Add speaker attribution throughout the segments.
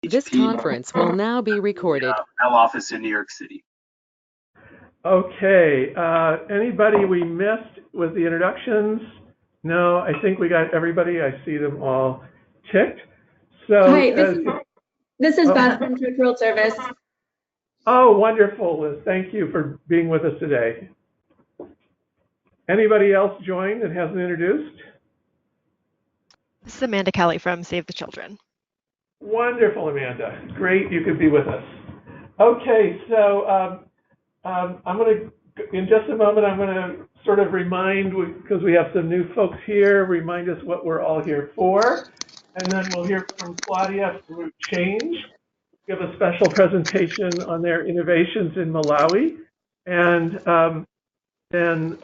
Speaker 1: This conference will now be recorded.
Speaker 2: Our office in New York City.
Speaker 3: Okay, anybody we missed with the introductions? No, I think we got everybody. I see them all ticked. So,
Speaker 4: hi, this is
Speaker 3: oh.
Speaker 4: Beth from Truth World Service.
Speaker 3: Oh, wonderful, Liz. Thank you for being with us today. Anybody else joined that hasn't introduced?
Speaker 5: This is Amanda Kelly from Save the Children.
Speaker 3: Wonderful, Amanda. Great you could be with us. Okay, so I'm going to, in just a moment, I'm going to sort of remind, because we have some new folks here, remind us what we're all here for. And then we'll hear from Claudia from Root Change, give a special presentation on their innovations in Malawi. And then,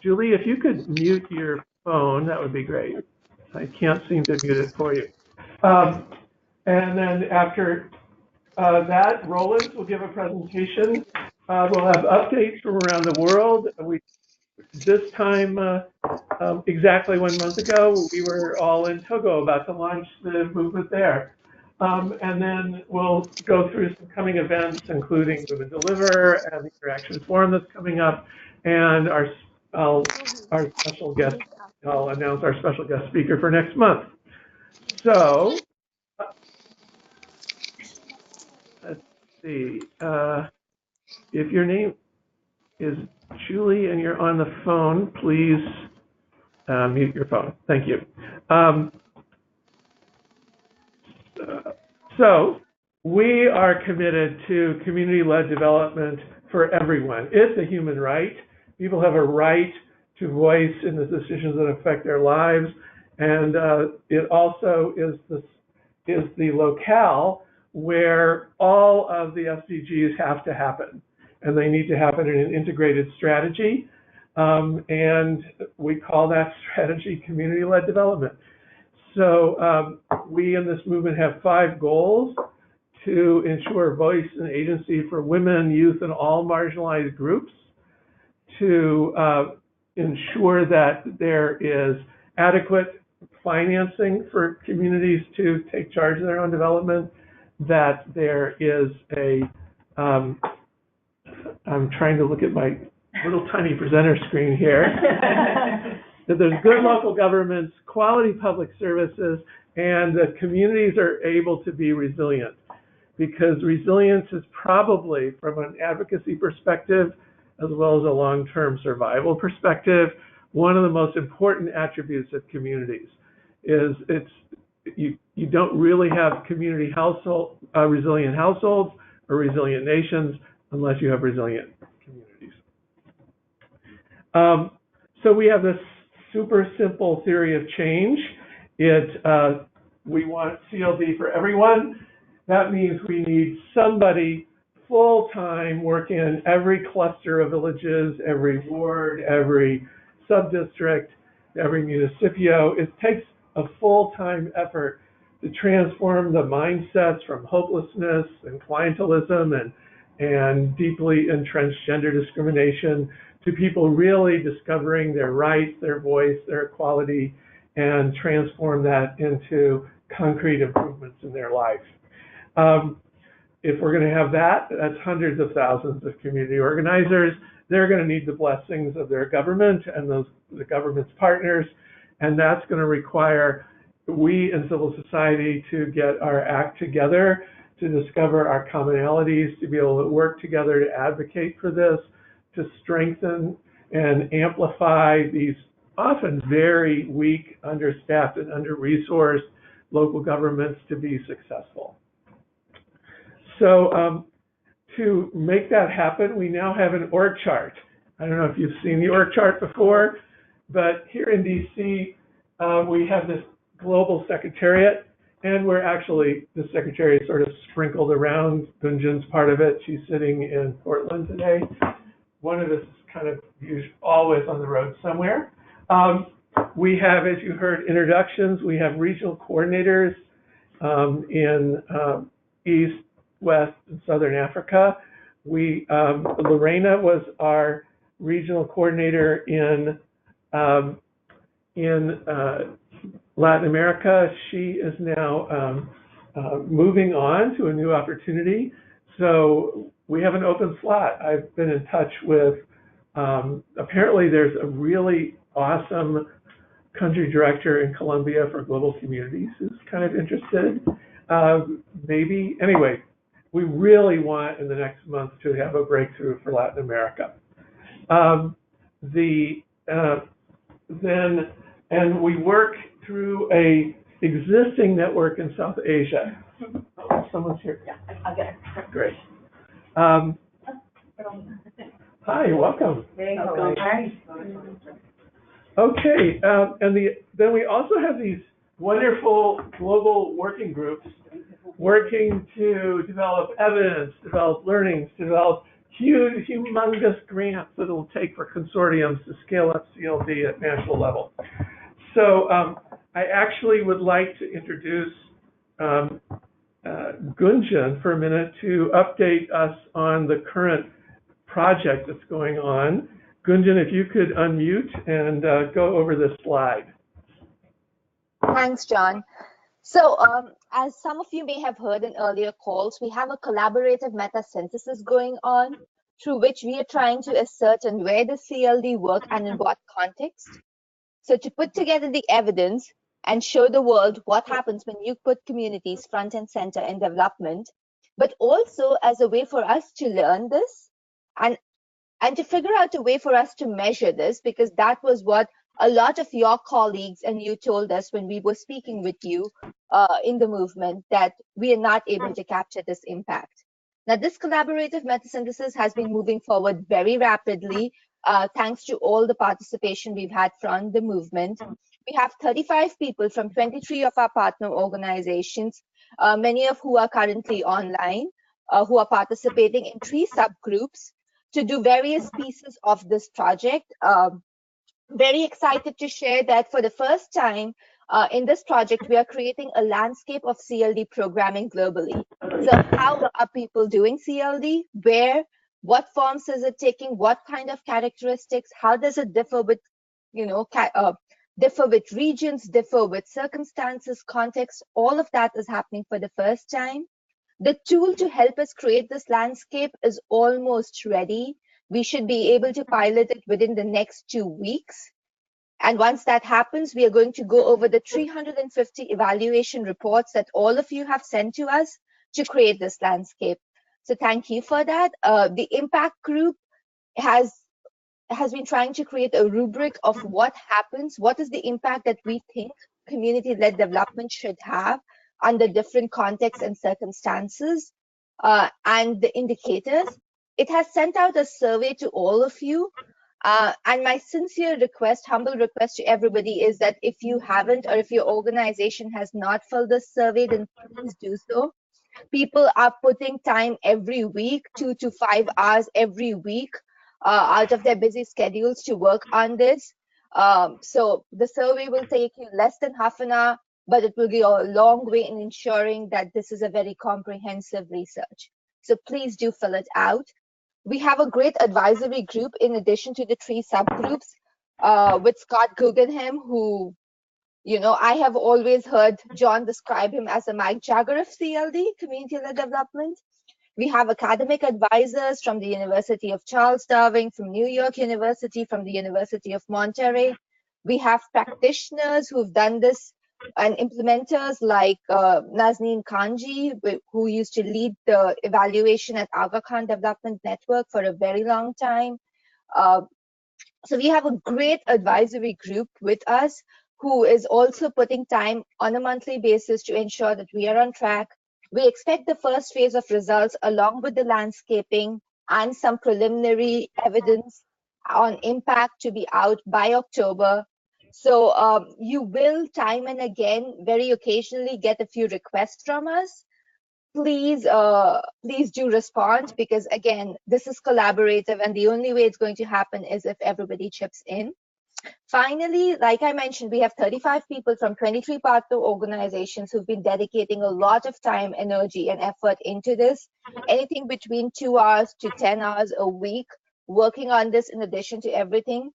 Speaker 3: Julie, if you could mute your phone, that would be great. I can't seem to mute it for you. And then after that, Roland will give a presentation. We'll have updates from around the world. This time, exactly 1 month ago, we were all in Togo about to launch the movement there. And then we'll go through some coming events, including Women Deliver and the Interaction Forum that's coming up, and our special guest. I'll announce our special guest speaker for next month. So, let's see. If your name is Julie and you're on the phone, please mute your phone. Thank you. So we are committed to community-led development for everyone. It's a human right. People have a right to voice in the decisions that affect their lives, and it also is the locale where all of the SDGs have to happen, and they need to happen in an integrated strategy, and we call that strategy community-led development. So we in this movement have 5 goals to ensure voice and agency for women, youth, and all marginalized groups, to ensure that there is adequate financing for communities to take charge of their own development, that there is a, I'm trying to look at my little tiny presenter screen here, that there's good local governments, quality public services, and that communities are able to be resilient. Because resilience is probably, from an advocacy perspective, as well as a long-term survival perspective, one of the most important attributes of communities. Is you don't really have community resilient households or resilient nations unless you have resilient communities. So we have this super simple theory of change. We want CLD for everyone. That means we need somebody full-time working in every cluster of villages, every ward, every sub-district, every municipio. It takes a full-time effort to transform the mindsets from hopelessness and clientelism and deeply entrenched gender discrimination to people really discovering their rights, their voice, their equality, and transform that into concrete improvements in their life. If we're going to have that, that's hundreds of thousands of community organizers. They're going to need the blessings of their government and the government's partners, and that's going to require we in civil society to get our act together, to discover our commonalities, to be able to work together to advocate for this, to strengthen and amplify these often very weak, understaffed, and under-resourced local governments to be successful. So to make that happen, we now have an org chart. I don't know if you've seen the org chart before, but here in DC, we have this global secretariat, and we're actually, the secretariat sort of sprinkled around. Gunjan's part of it. She's sitting in Portland today. One of us is kind of always on the road somewhere. We have, as you heard, introductions. We have regional coordinators in East, West, and Southern Africa. Lorena was our regional coordinator in Latin America. She is now moving on to a new opportunity. So we have an open slot. I've been in touch with, apparently there's a really awesome country director in Colombia for global communities who's kind of interested. Maybe, anyway, we really want in the next month to have a breakthrough for Latin America. And we work through a existing network in South Asia. Oh, someone's here.
Speaker 6: Yeah, I'll get it.
Speaker 3: Great. Hi, welcome.
Speaker 6: Hi.
Speaker 3: Okay, then we also have these wonderful global working groups working to develop evidence, develop learnings, develop huge, humongous grants that it'll take for consortiums to scale up CLD at national level. So I actually would like to introduce Gunjan for a minute to update us on the current project that's going on. Gunjan, if you could unmute and go over this slide.
Speaker 7: Thanks, John. So as some of you may have heard in earlier calls, we have a collaborative meta-synthesis going on through which we are trying to ascertain where the CLD work and in what context. So to put together the evidence and show the world what happens when you put communities front and center in development, but also as a way for us to learn this and to figure out a way for us to measure this, because that was what a lot of your colleagues and you told us when we were speaking with you in the movement, that we are not able to capture this impact. Now, this collaborative metasynthesis has been moving forward very rapidly, thanks to all the participation we've had from the movement. We have 35 people from 23 of our partner organizations, many of who are currently online, who are participating in 3 subgroups to do various pieces of this project. Very excited to share that for the first time in this project, we are creating a landscape of CLD programming globally. So how are people doing CLD? Where? What forms is it taking? What kind of characteristics? How does it differ with, differ with regions, differ with circumstances, context? All of that is happening for the first time. The tool to help us create this landscape is almost ready. We should be able to pilot it within the next 2 weeks. And once that happens, we are going to go over the 350 evaluation reports that all of you have sent to us to create this landscape. So thank you for that. The impact group has been trying to create a rubric of what happens, what is the impact that we think community-led development should have under different contexts and circumstances, and the indicators. It has sent out a survey to all of you. And my sincere request, humble request to everybody is that if you haven't, or if your organization has not filled this survey, then please do so. People are putting time every week, 2 to 5 hours every week, out of their busy schedules to work on this. So the survey will take you less than half an hour, but it will go a long way in ensuring that this is a very comprehensive research. So please do fill it out. We have a great advisory group in addition to the 3 subgroups with Scott Guggenheim, who, I have always heard John describe him as a Mike Jagger of CLD, community-led development. We have academic advisors from the University of Charles Darwin, from New York University, from the University of Monterey. We have practitioners who've done this and implementers like Nazneen Kanji, who used to lead the evaluation at Aga Khan Development Network for a very long time. So we have a great advisory group with us who is also putting time on a monthly basis to ensure that we are on track. We expect the first phase of results along with the landscaping and some preliminary evidence on impact to be out by October. So you will time and again, very occasionally, get a few requests from us. Please do respond, because again, this is collaborative and the only way it's going to happen is if everybody chips in. Finally, like I mentioned, we have 35 people from 23 partner organizations who've been dedicating a lot of time, energy, and effort into this, anything between 2 hours to 10 hours a week, working on this in addition to everything.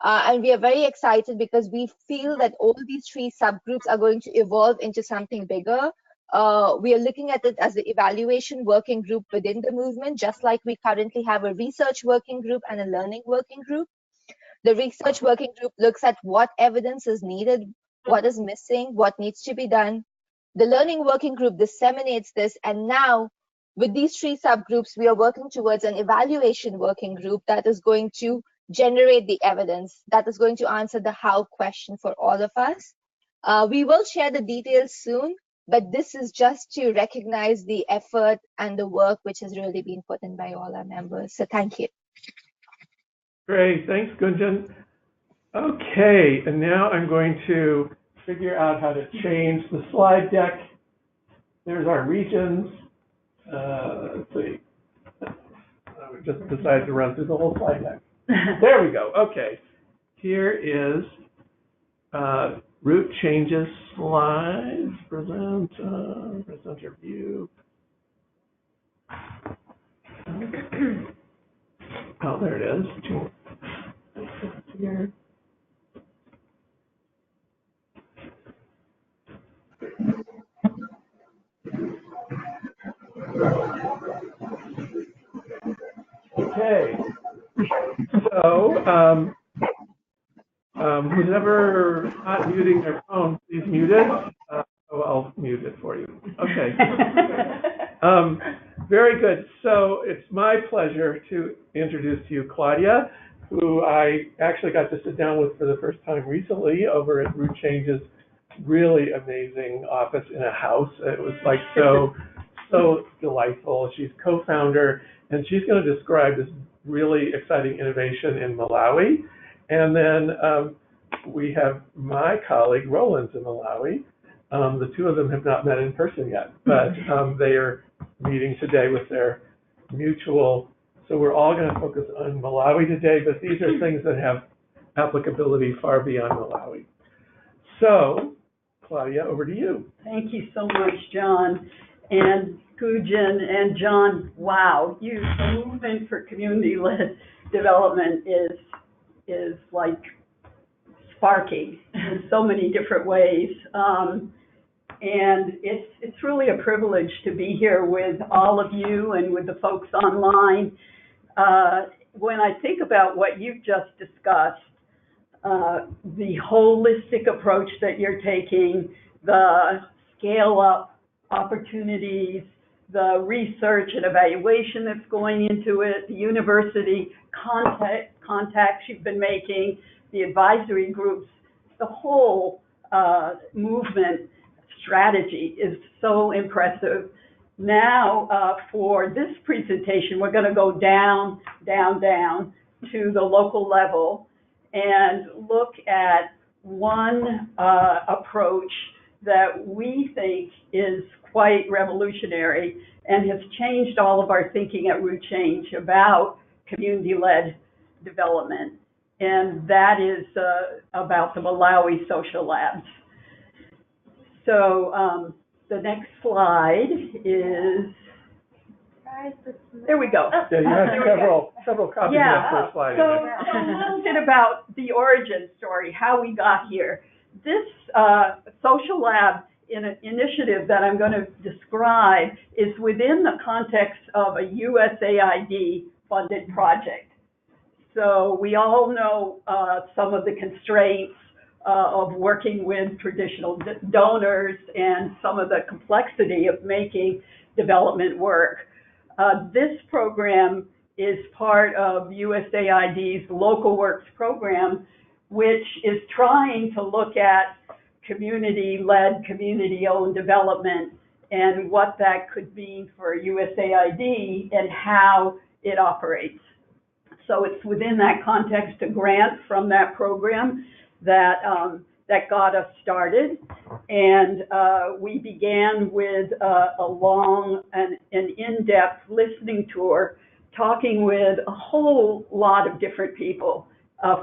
Speaker 7: And we are very excited because we feel that all these 3 subgroups are going to evolve into something bigger. We are looking at it as the evaluation working group within the movement, just like we currently have a research working group and a learning working group. The research working group looks at what evidence is needed, what is missing, what needs to be done. The learning working group disseminates this, and now with these 3 subgroups, we are working towards an evaluation working group that is going to generate the evidence, that is going to answer the how question for all of us. We will share the details soon, but this is just to recognize the effort and the work which has really been put in by all our members. So thank you.
Speaker 3: Great, thanks, Gunjan. Okay, and now I'm going to figure out how to change the slide deck. There's our regions. Let's see. We just decided to run through the whole slide deck. There we go. Okay. Here is route changes slides. Presenter view. Oh, there it is. Here. Okay. So, who's ever not muting their phone, please mute it. I'll mute it for you. Okay. Very good. So it's my pleasure to introduce to you Claudia, who I actually got to sit down with for the first time recently over at Route Change's really amazing office in a house. It was like so delightful. She's co-founder, and she's going to describe this really exciting innovation in Malawi. And then we have my colleague, Roland's in Malawi. The 2 of them have not met in person yet, but they are meeting today with their mutual. So we're all going to focus on Malawi today, but these are things that have applicability far beyond Malawi. So, Claudia, over to you.
Speaker 6: Thank you so much, John. And Gunjan and John, wow, the movement for community-led development is like sparking in so many different ways. And it's really a privilege to be here with all of you and with the folks online. When I think about what you've just discussed, the holistic approach that you're taking, the scale-up opportunities, the research and evaluation that's going into it, the university contacts you've been making, the advisory groups, the whole movement strategy is so impressive. Now, for this presentation, we're going to go down to the local level and look at one approach that we think is quite revolutionary and has changed all of our thinking at Route Change about community-led development, and that is about the Malawi Social Labs. So the next slide is, there we go.
Speaker 3: Yeah, you have several copies of that first slide.
Speaker 6: So a little bit about the origin story, how we got here. This social lab initiative that I'm going to describe is within the context of a USAID funded project. So we all know some of the constraints of working with traditional donors and some of the complexity of making development work. This program is part of USAID's Local Works program, which is trying to look at community-led, community-owned development and what that could mean for USAID and how it operates. So it's within that context a grant from that program that got us started, and we began with a long and in-depth listening tour, talking with a whole lot of different people,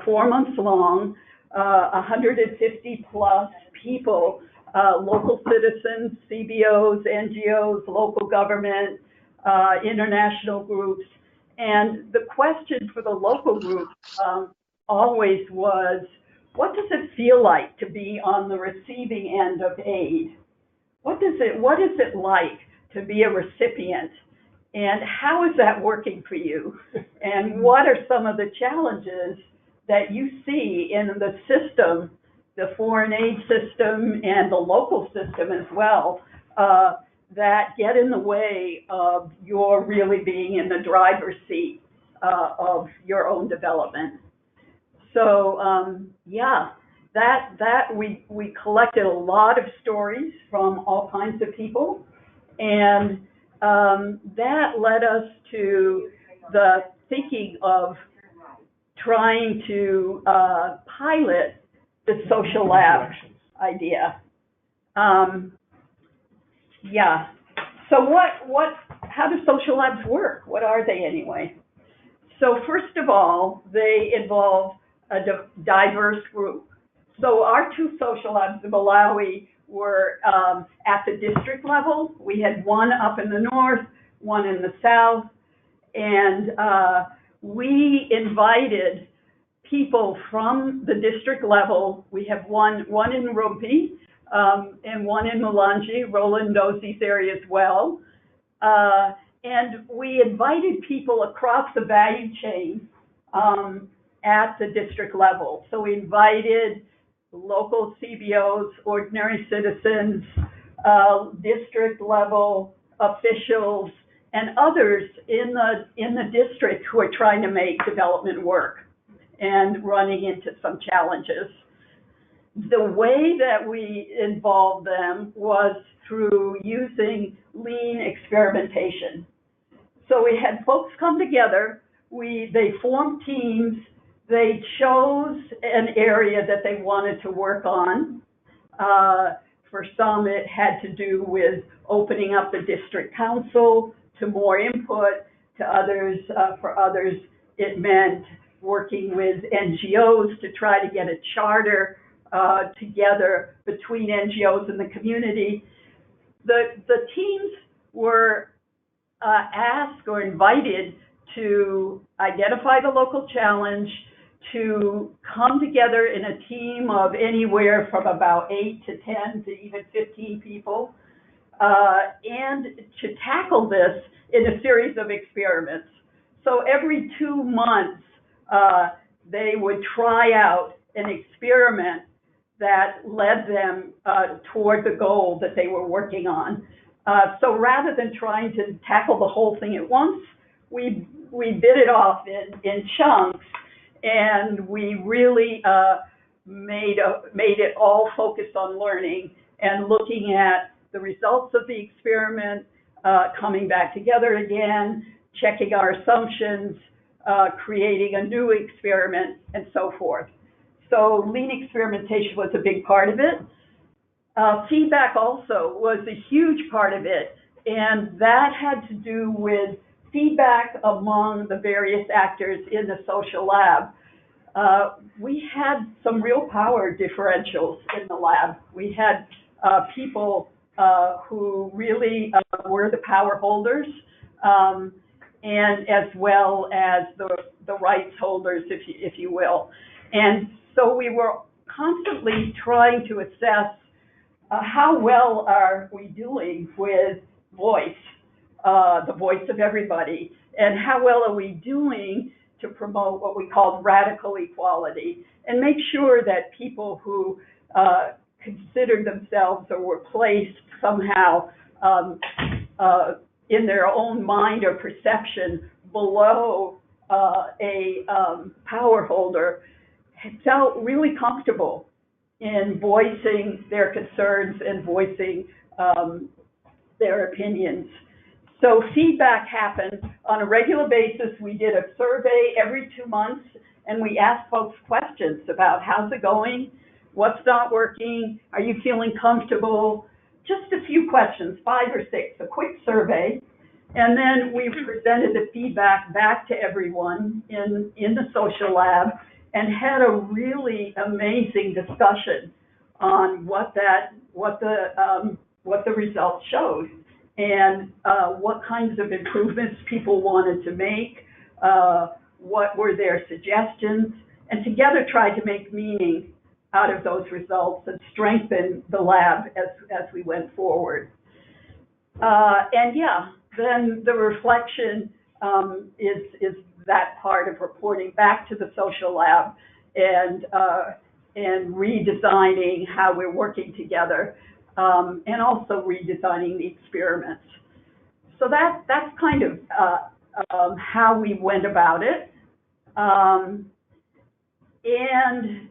Speaker 6: 4 months long, 150 plus people, local citizens, CBOs, NGOs, local government, international groups. And the question for the local group always was, what does it feel like to be on the receiving end of aid? What is it like to be a recipient? And how is that working for you? And what are some of the challenges that you see in the system, the foreign aid system and the local system as well, that get in the way of your really being in the driver's seat of your own development? So yeah, that we collected a lot of stories from all kinds of people, and that led us to the thinking of trying to pilot the social lab idea. Yeah. So how do social labs work? What are they anyway? So first of all, they involve a diverse group. So our two social labs in Malawi were at the district level. We had one up in the north, one in the south, and we invited people from the district level. We have one in Rumpi and one in Mulanje. Roland knows these areas well. And we invited people across the value chain at the district level. So we invited local CBOs, ordinary citizens, district level officials, and others in the district who are trying to make development work and running into some challenges. The way that we involved them was through using lean experimentation. So we had folks come together, they formed teams, they chose an area that they wanted to work on. For some, it had to do with opening up the district council to more input. To others, for others, it meant working with NGOs to try to get a charter together between NGOs and the community. The teams were asked or invited to identify the local challenge, to come together in a team of anywhere from about 8 to 10 to even 15 people, and to tackle this in a series of experiments. So every 2 months, they would try out an experiment that led them toward the goal that they were working on. So rather than trying to tackle the whole thing at once, we bit it off in chunks, and we really made it all focused on learning and looking at the results of the experiment, coming back together again, checking our assumptions, creating a new experiment, and so forth. So lean experimentation was a big part of it. Feedback also was a huge part of it, and that had to do with feedback among the various actors in the social lab. We had some real power differentials in the lab. We had people who really were the power holders, and as well as the rights holders, if you will. And so we were constantly trying to assess how well are we doing with voice, the voice of everybody, and how well are we doing to promote what we called radical equality, and make sure that people who considered themselves or were placed somehow in their own mind or perception below a power holder felt really comfortable in voicing their concerns and voicing their opinions. So feedback happened on a regular basis. We did a survey every 2 months, and we asked folks questions about how's it going, what's not working, are you feeling comfortable? Just a few questions, 5 or 6, a quick survey. And then we presented the feedback back to everyone in the social lab and had a really amazing discussion on what the results showed, and what kinds of improvements people wanted to make, what were their suggestions, and together tried to make meaning out of those results and strengthen the lab as we went forward. And yeah, then the reflection is that part of reporting back to the social lab and redesigning how we're working together, and also redesigning the experiments. So that's kind of how we went about it. And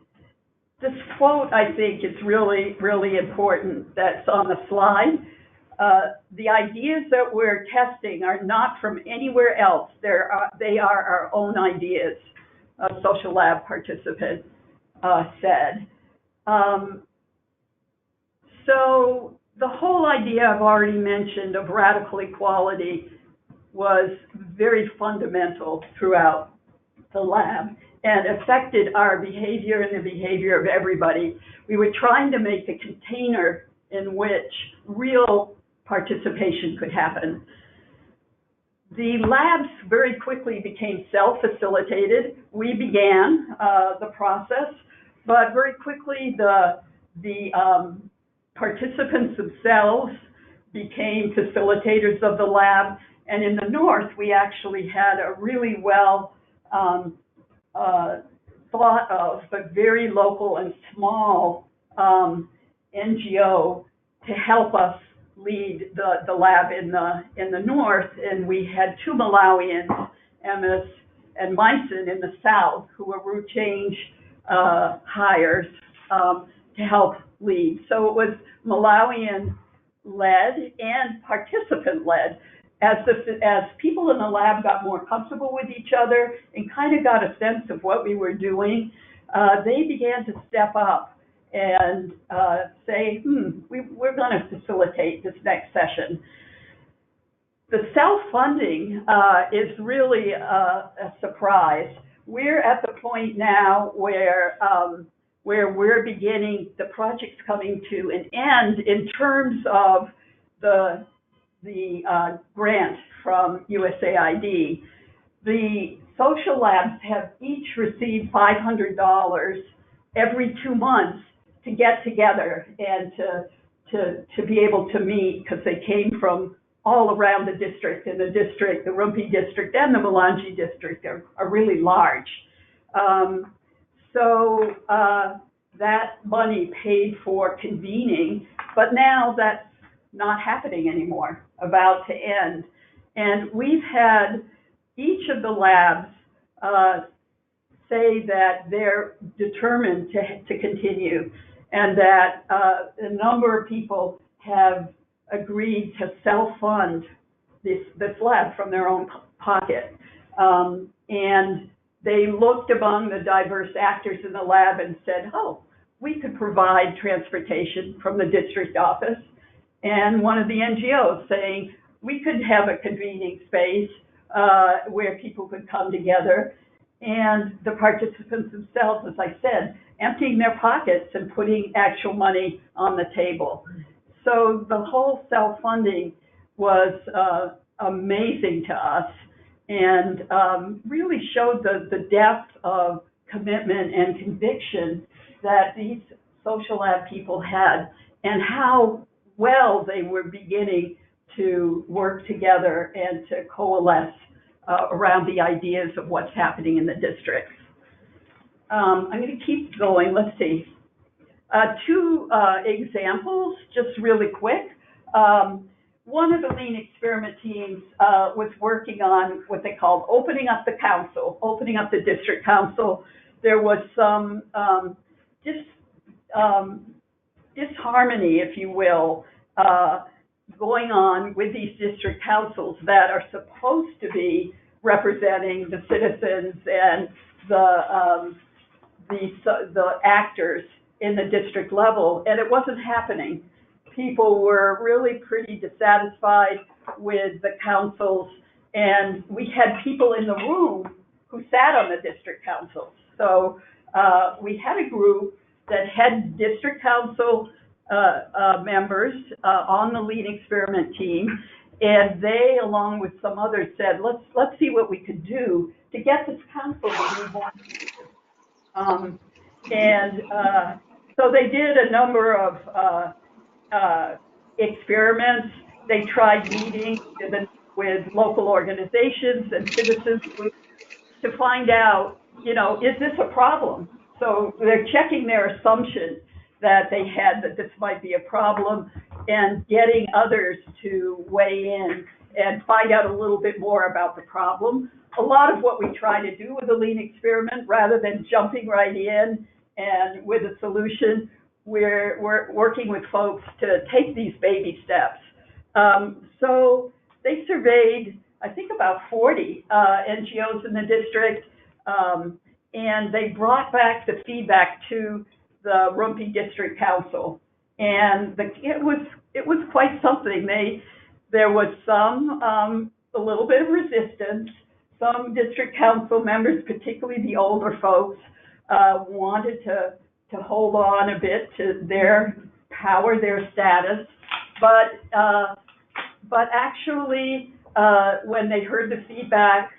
Speaker 6: this quote, I think, is really, really important that's on the slide. The ideas that we're testing are not from anywhere else. They are our own ideas, a social lab participant said. So the whole idea I've already mentioned of radical equality was very fundamental throughout the lab and affected our behavior and the behavior of everybody. We were trying to make a container in which real participation could happen. The labs very quickly became self-facilitated. We began the process, but very quickly the participants themselves became facilitators of the lab. And in the North, we actually had a really well thought of, but very local and small NGO to help us lead the lab in the North. And we had two Malawians, Emis and Myson, in the South, who were root change hires to help lead. So it was Malawian-led and participant-led. As people in the lab got more comfortable with each other and kind of got a sense of what we were doing, they began to step up and say, we're going to facilitate this next session. The self-funding is really a surprise. We're at the point now where we're beginning, the project's coming to an end in terms of the grant from USAID. The social labs have each received $500 every 2 months to get together and to be able to meet, because they came from all around the district, and the district, the Rumphi district and the Mulanje district are really large. So that money paid for convening, but now that's not happening anymore, about to end. And we've had each of the labs say that they're determined to continue, and that a number of people have agreed to self-fund this lab from their own pocket. And they looked among the diverse actors in the lab and said, oh, we could provide transportation from the district office. And one of the NGOs saying, we could have a convening space where people could come together. And the participants themselves, as I said, emptying their pockets and putting actual money on the table. So the whole self-funding was amazing to us, and really showed the depth of commitment and conviction that these social lab people had, and how well they were beginning to work together and to coalesce around the ideas of what's happening in the districts. I'm going to keep going. Let's see. Two examples, just really quick. One of the lean experiment teams was working on what they called opening up the council, opening up the district council. There was some disharmony, if you will, going on with these district councils that are supposed to be representing the citizens and the actors in the district level, and it wasn't happening. People were really pretty dissatisfied with the councils, and we had people in the room who sat on the district councils. So we had a group that had district council members on the lean experiment team, and they, along with some others, said, let's see what we could do to get this council to be more. So they did a number of experiments. They tried meeting with local organizations and citizens groups to find out, is this a problem? So they're checking their assumption that they had that this might be a problem and getting others to weigh in and find out a little bit more about the problem. A lot of what we try to do with the lean experiment, rather than jumping right in and with a solution, we're working with folks to take these baby steps. So they surveyed, I think, about 40 NGOs in the district, and they brought back the feedback to the Rumpy District Council, and it was quite something. There was a little bit of resistance. Some district council members, particularly the older folks, wanted to hold on a bit to their power, their status, but actually, when they heard the feedback,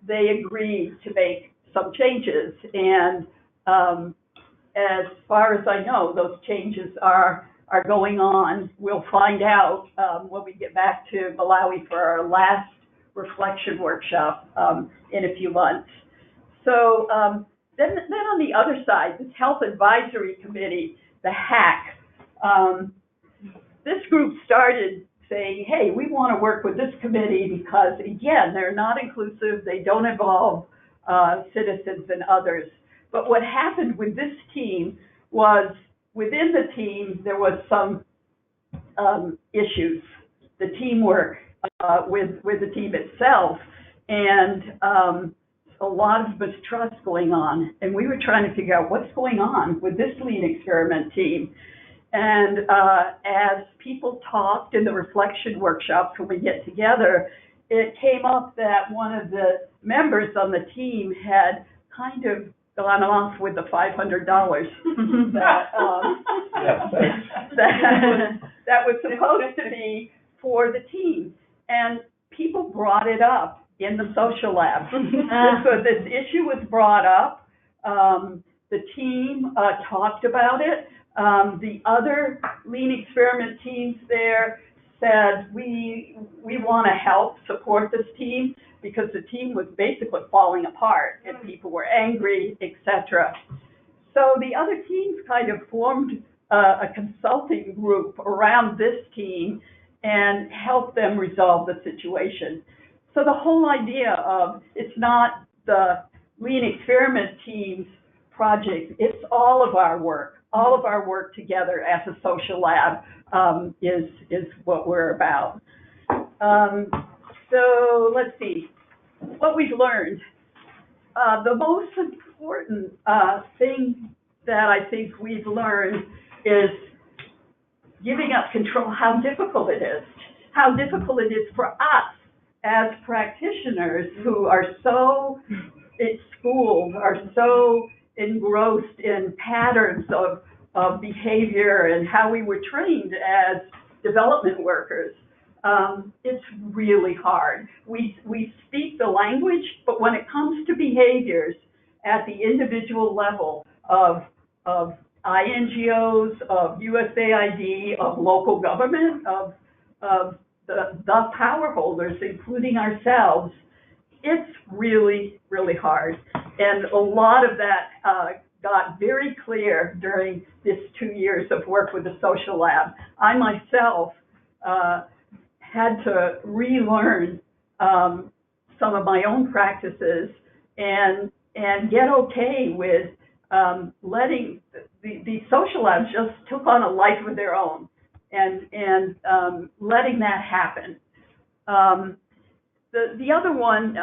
Speaker 6: they agreed to make some changes. And as far as I know, those changes are going on. We'll find out when we get back to Malawi for our last reflection workshop in a few months. So then on the other side, this Health Advisory Committee, the HAC, this group started saying, hey, we want to work with this committee because, again, they're not inclusive, they don't involve citizens and others. But what happened with this team was, within the team, there was some issues, the teamwork with the team itself, and a lot of mistrust going on. And we were trying to figure out what's going on with this lean experiment team. And as people talked in the reflection workshops when we get together, it came up that one of the members on the team had kind of gone off with the $500 that was supposed to be for the team. And people brought it up in the social lab. So this issue was brought up. The team talked about it. The other lean experiment teams there said, we want to help support this team because the team was basically falling apart and people were angry, etc. So the other teams kind of formed a consulting group around this team and helped them resolve the situation. So the whole idea of it's not the lean experiment team's project, it's all of our work. All of our work together as a social lab is what we're about. So let's see, what we've learned. The most important thing that I think we've learned is giving up control, how difficult it is. How difficult it is for us as practitioners who are so at school, are so engrossed in patterns of behavior and how we were trained as development workers. It's really hard. We speak the language, but when it comes to behaviors at the individual level of INGOs, of USAID, of local government, of the power holders, including ourselves, it's really, really hard. And a lot of that got very clear during this 2 years of work with the social lab. I myself had to relearn some of my own practices and get okay with letting the social labs just took on a life of their own and letting that happen. The other one,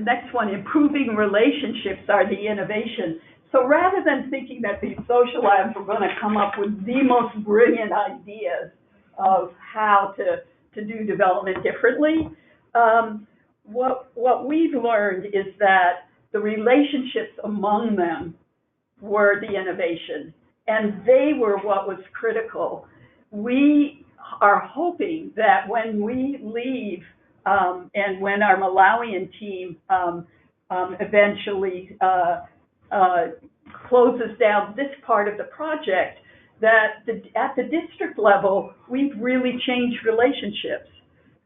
Speaker 6: next one, improving relationships are the innovation. So rather than thinking that these social labs were going to come up with the most brilliant ideas of how to do development differently, what we've learned is that the relationships among them were the innovation, and they were what was critical. We are hoping that when we leave and when our Malawian team eventually closes down this part of the project, that at the district level, we've really changed relationships.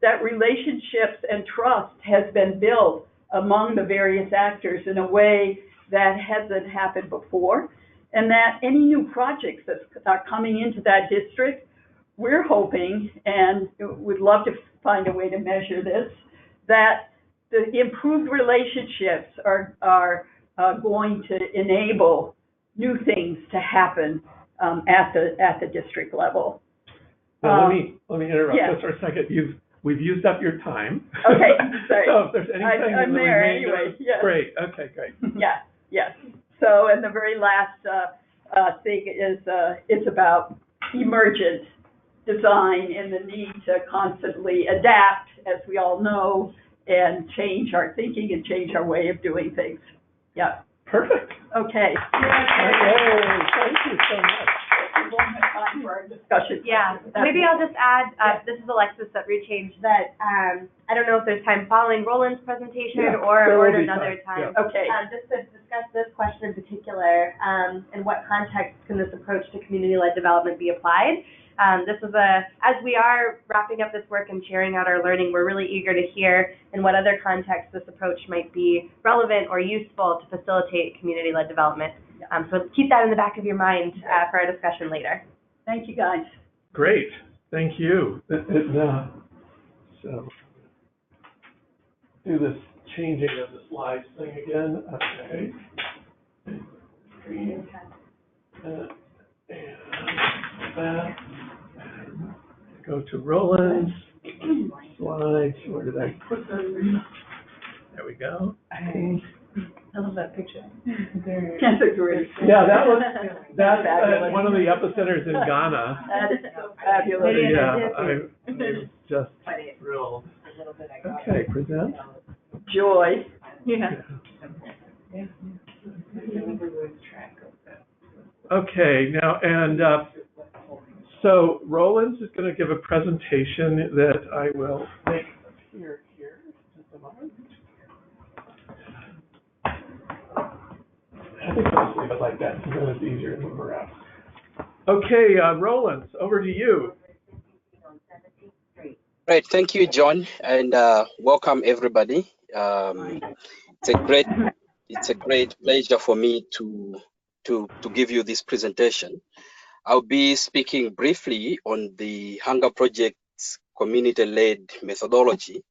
Speaker 6: That relationships and trust has been built among the various actors in a way that hasn't happened before, and that any new projects that are coming into that district, we're hoping, and would love to find a way to measure this, that the improved relationships are going to enable new things to happen at the district level.
Speaker 3: Now, let me interrupt
Speaker 6: yeah.
Speaker 3: just for a second. We've used up your time.
Speaker 6: Okay, sorry.
Speaker 3: So if there's anything
Speaker 6: I'm
Speaker 3: in the
Speaker 6: there
Speaker 3: remainder,
Speaker 6: anyway. Yes.
Speaker 3: Great. Okay, great.
Speaker 6: Yeah, yes. So, and the very last thing is it's about emergent design and the need to constantly adapt, as we all know, and change our thinking and change our way of doing things. Yeah.
Speaker 3: Perfect.
Speaker 6: Okay.
Speaker 3: Yay, thank you so much.
Speaker 6: We won't have time for our discussion.
Speaker 8: Yeah, maybe I'll just add, this is Alexis at Rechange, that I don't know if there's time following Roland's presentation
Speaker 3: Yeah,
Speaker 8: or
Speaker 3: there will
Speaker 8: at
Speaker 3: be
Speaker 8: another
Speaker 3: time.
Speaker 8: time.
Speaker 6: Okay.
Speaker 8: Just to discuss this question in particular, and what context can this approach to community-led development be applied? This is as we are wrapping up this work and sharing out our learning, we're really eager to hear in what other context this approach might be relevant or useful to facilitate community-led development. So keep that in the back of your mind for our discussion later.
Speaker 6: Thank you, guys.
Speaker 3: Great. Thank you. So do this changing of the slides thing again. Okay. Screen. And that. Go to Roland's slides. Where did I put them? There we go.
Speaker 9: I love that picture.
Speaker 6: That's a great.
Speaker 3: Yeah, that's
Speaker 6: fabulous.
Speaker 3: one of the epicenters in Ghana.
Speaker 6: That is so fabulous.
Speaker 3: Yeah, I'm just thrilled. Okay, present.
Speaker 6: Joy. Yeah.
Speaker 3: Okay, now, and so Roland's is going to give a presentation that I will make here, just a moment. I think I'll just leave it like that, so then it's easier to move around. Okay, Roland, over to you.
Speaker 10: Right, thank you, John, and welcome everybody. It's a great pleasure for me to give you this presentation. I'll be speaking briefly on the Hunger Project's community-led methodology,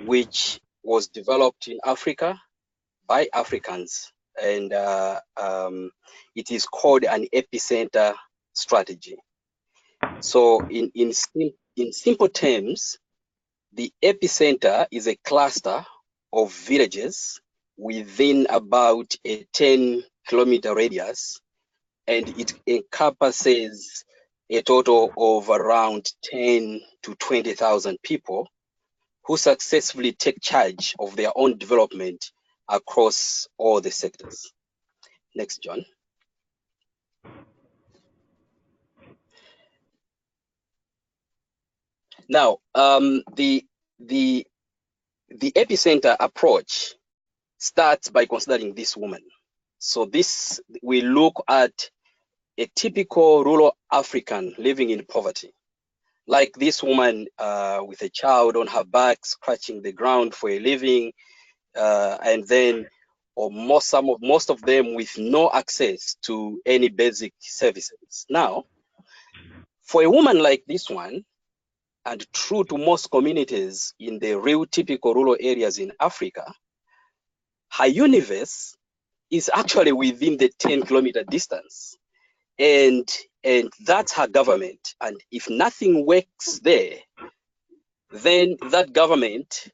Speaker 10: which was developed in Africa by Africans, and it is called an epicenter strategy. So in simple terms, the epicenter is a cluster of villages within about a 10-kilometer radius, and it encompasses a total of around 10 to 20,000 people who successfully take charge of their own development across all the sectors. Next, John. Now, the epicenter approach starts by considering this woman. So we look at a typical rural African living in poverty, like this woman with a child on her back, scratching the ground for a living, and then most of them with no access to any basic services. Now, for a woman like this one, and true to most communities in the real typical rural areas in Africa, her universe is actually within the 10-kilometer distance. And that's her government. And if nothing works there, then that government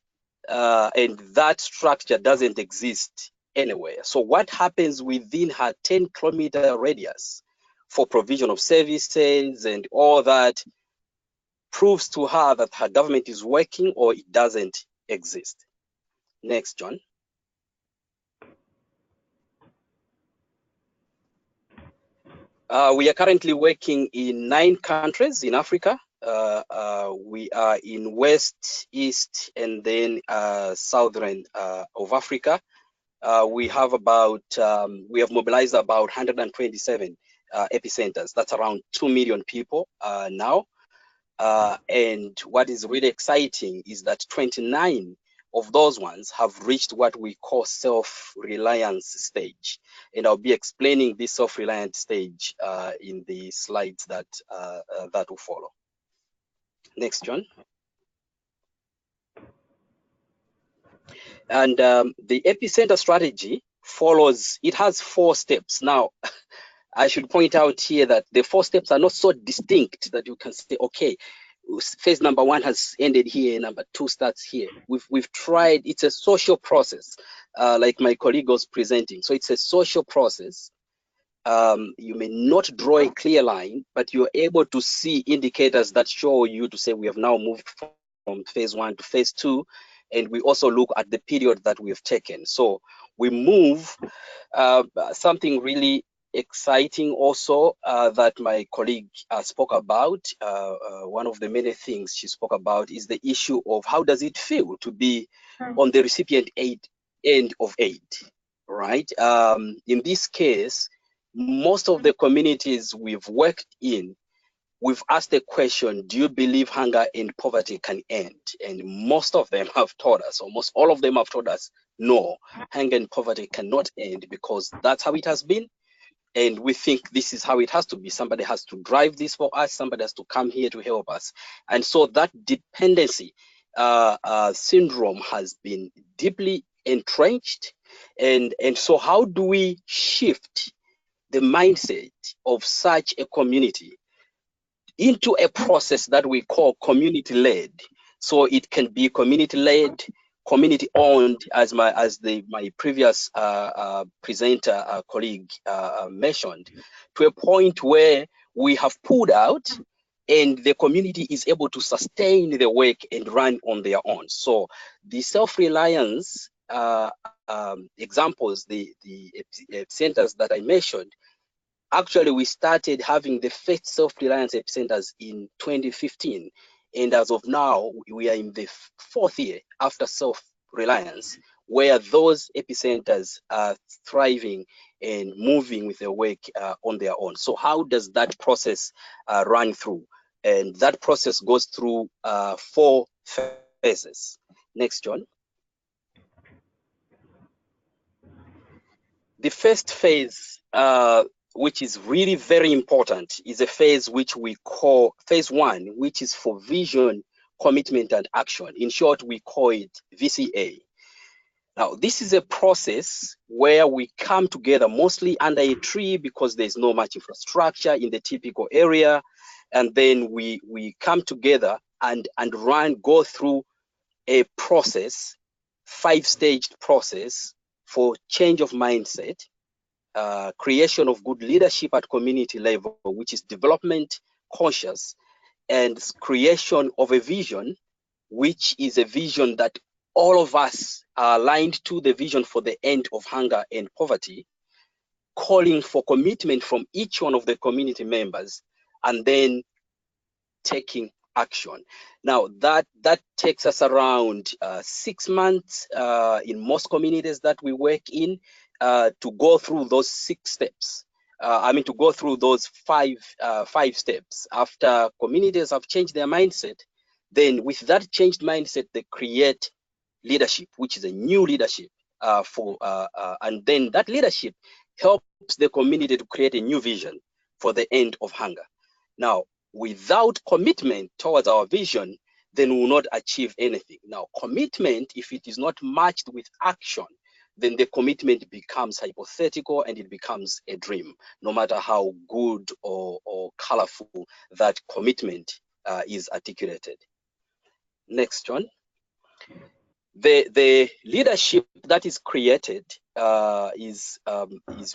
Speaker 10: and that structure doesn't exist anywhere. So what happens within her 10-kilometer radius for provision of services and all that proves to her that her government is working or it doesn't exist. Next, John. We are currently working in 9 countries in Africa. We are in West, East, and then Southern of Africa. we have mobilized about 127 epicenters. That's around 2 million people now. And what is really exciting is that 29 of those ones have reached what we call self-reliance stage. And I'll be explaining this self-reliant stage in the slides that will follow. Next, John. And the epicenter strategy it has 4 steps. Now, I should point out here that the 4 steps are not so distinct that you can say, okay, phase number 1 has ended here, number 2 starts here. We've tried, it's a social process, like my colleague was presenting. So it's a social process. You may not draw a clear line, but you're able to see indicators that show you to say we have now moved from phase 1 to phase 2. And we also look at the period that we have taken. So we move something really exciting also that my colleague spoke about. One of the many things she spoke about is the issue of how does it feel to be on the recipient end of aid, right? In this case, most of the communities we've worked in, we've asked the question, do you believe hunger and poverty can end? And most of them have told us, almost all of them have told us, no, hunger and poverty cannot end because that's how it has been. And we think this is how it has to be. Somebody has to drive this for us. Somebody has to come here to help us. And so that dependency syndrome has been deeply entrenched. And so how do we shift the mindset of such a community into a process that we call community-led? So it can be community-led, community-owned, as my previous presenter colleague mentioned, to a point where we have pulled out and the community is able to sustain the work and run on their own. So the self-reliance examples, the centers that I mentioned, actually, we started having the first self-reliance epicenters in 2015. And as of now, we are in the 4th year after self-reliance, where those epicenters are thriving and moving with their work on their own. So how does that process run through? And that process goes through 4 phases. Next, John. The first phase, which is really very important, is a phase which we call phase 1, which is for vision, commitment, and action. In short, we call it VCA. Now, this is a process where we come together mostly under a tree because there's no much infrastructure in the typical area. And then we come together and go through a process, 5-staged process for change of mindset, creation of good leadership at community level, which is development conscious, and creation of a vision, which is a vision that all of us are aligned to, the vision for the end of hunger and poverty, calling for commitment from each one of the community members, and then taking action. Now that takes us around 6 months in most communities that we work in to go through those 6 steps. To go through those 5 steps. After communities have changed their mindset, then with that changed mindset, they create leadership, which is a new leadership and then that leadership helps the community to create a new vision for the end of hunger. Now, without commitment towards our vision, then we will not achieve anything. Now, commitment, if it is not matched with action, then the commitment becomes hypothetical and it becomes a dream, no matter how good or colorful that commitment is articulated. Next, John. The leadership that is created is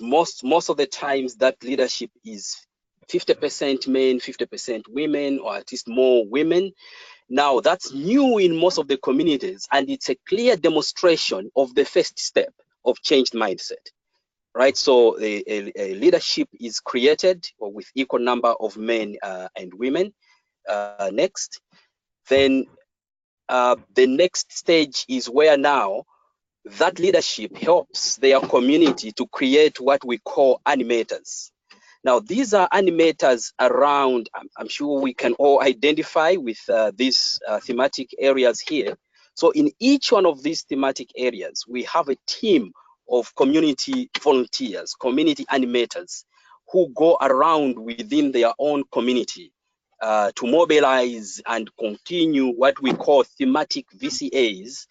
Speaker 10: most of the times that leadership is 50% men, 50% women, or at least more women. Now, that's new in most of the communities, and it's a clear demonstration of the first step of changed mindset, right? So a leadership is created with equal number of men and women. Next. Then the next stage is where now that leadership helps their community to create what we call animators. Now, these are animators around, I'm sure we can all identify with these thematic areas here. So in each one of these thematic areas, we have a team of community volunteers, community animators, who go around within their own community to mobilize and continue what we call thematic VCAs,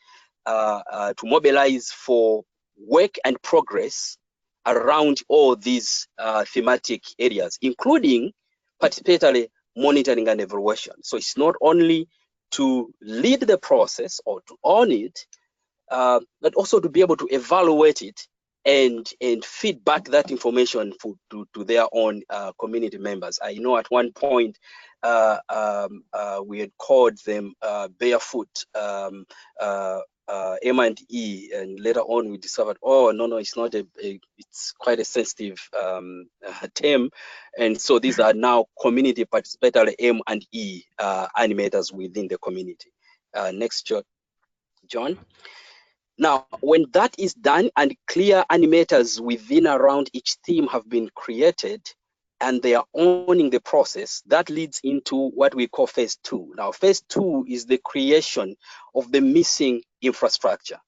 Speaker 10: to mobilize for work and progress around all these thematic areas, including participatory monitoring and evaluation. So it's not only to lead the process or to own it, but also to be able to evaluate it and feed back that information to their own community members. I know at one point we had called them barefoot M&E, and later on we discovered, oh no, it's not it's quite a sensitive term, and so these are now community participatory M&E animators within the community. Next, John. Now, when that is done and clear animators within around each team have been created and they are owning the process, that leads into what we call phase 2. Now, phase 2 is the creation of the missing infrastructure.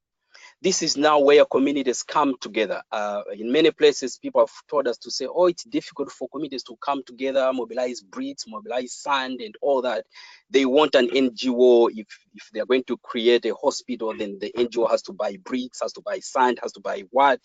Speaker 10: This is now where communities come together. In many places, people have told us to say, oh, it's difficult for communities to come together, mobilize bricks, mobilize sand and all that. They want an NGO. If they're going to create a hospital, then the NGO has to buy bricks, has to buy sand, has to buy what.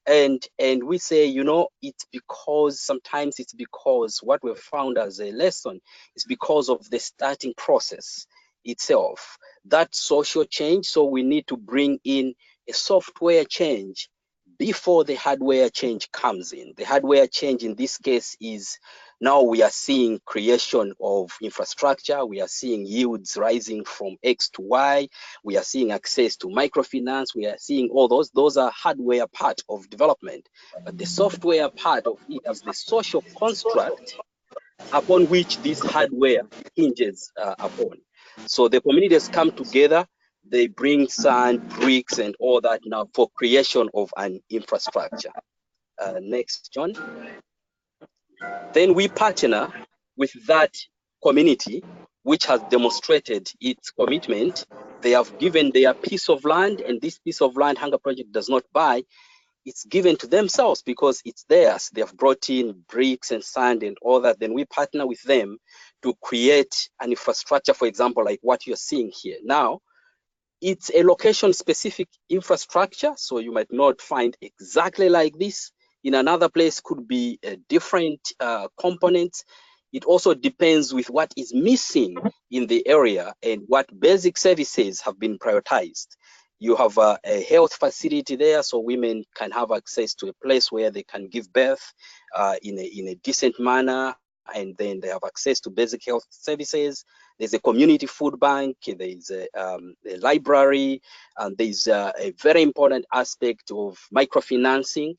Speaker 10: And we say, you know, it's because sometimes it's because what we've found as a lesson is because of the starting process itself, that social change. So we need to bring in a software change before the hardware change comes in. The hardware change in this case is now we are seeing creation of infrastructure. We are seeing yields rising from X to Y. We are seeing access to microfinance. We are seeing all those. Those are hardware part of development. But the software part of it is the social construct upon which this hardware hinges upon. So the communities come together, they bring sand, bricks, and all that now for creation of an infrastructure. Next, John. Then we partner with that community which has demonstrated its commitment. They have given their piece of land, and this piece of land Hunger Project does not buy. It's given to themselves because it's theirs. They have brought in bricks and sand and all that. Then we partner with them to create an infrastructure, for example, like what you're seeing here. Now, it's a location-specific infrastructure, so you might not find exactly like this. In another place could be a different components. It also depends with what is missing in the area and what basic services have been prioritized. You have a health facility there, so women can have access to a place where they can give birth in a decent manner, and then they have access to basic health services. There's a community food bank, there's a library, and there's a very important aspect of microfinancing,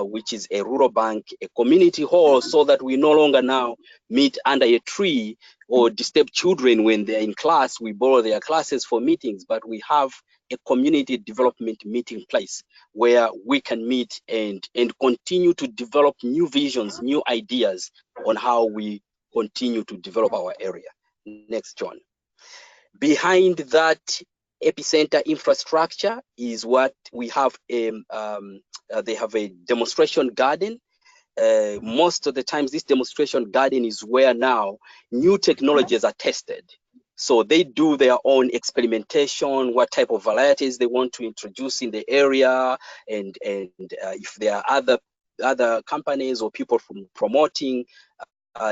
Speaker 10: which is a rural bank, a community hall, so that we no longer now meet under a tree or disturb children when they're in class. We borrow their classes for meetings, but we have a community development meeting place where we can meet and continue to develop new visions, new ideas on how we continue to develop our area. Next, John. Behind that epicenter infrastructure is what we have. They have a demonstration garden. Most of the times, this demonstration garden is where now new technologies are tested. So they do their own experimentation, what type of varieties they want to introduce in the area, and if there are other companies or people from promoting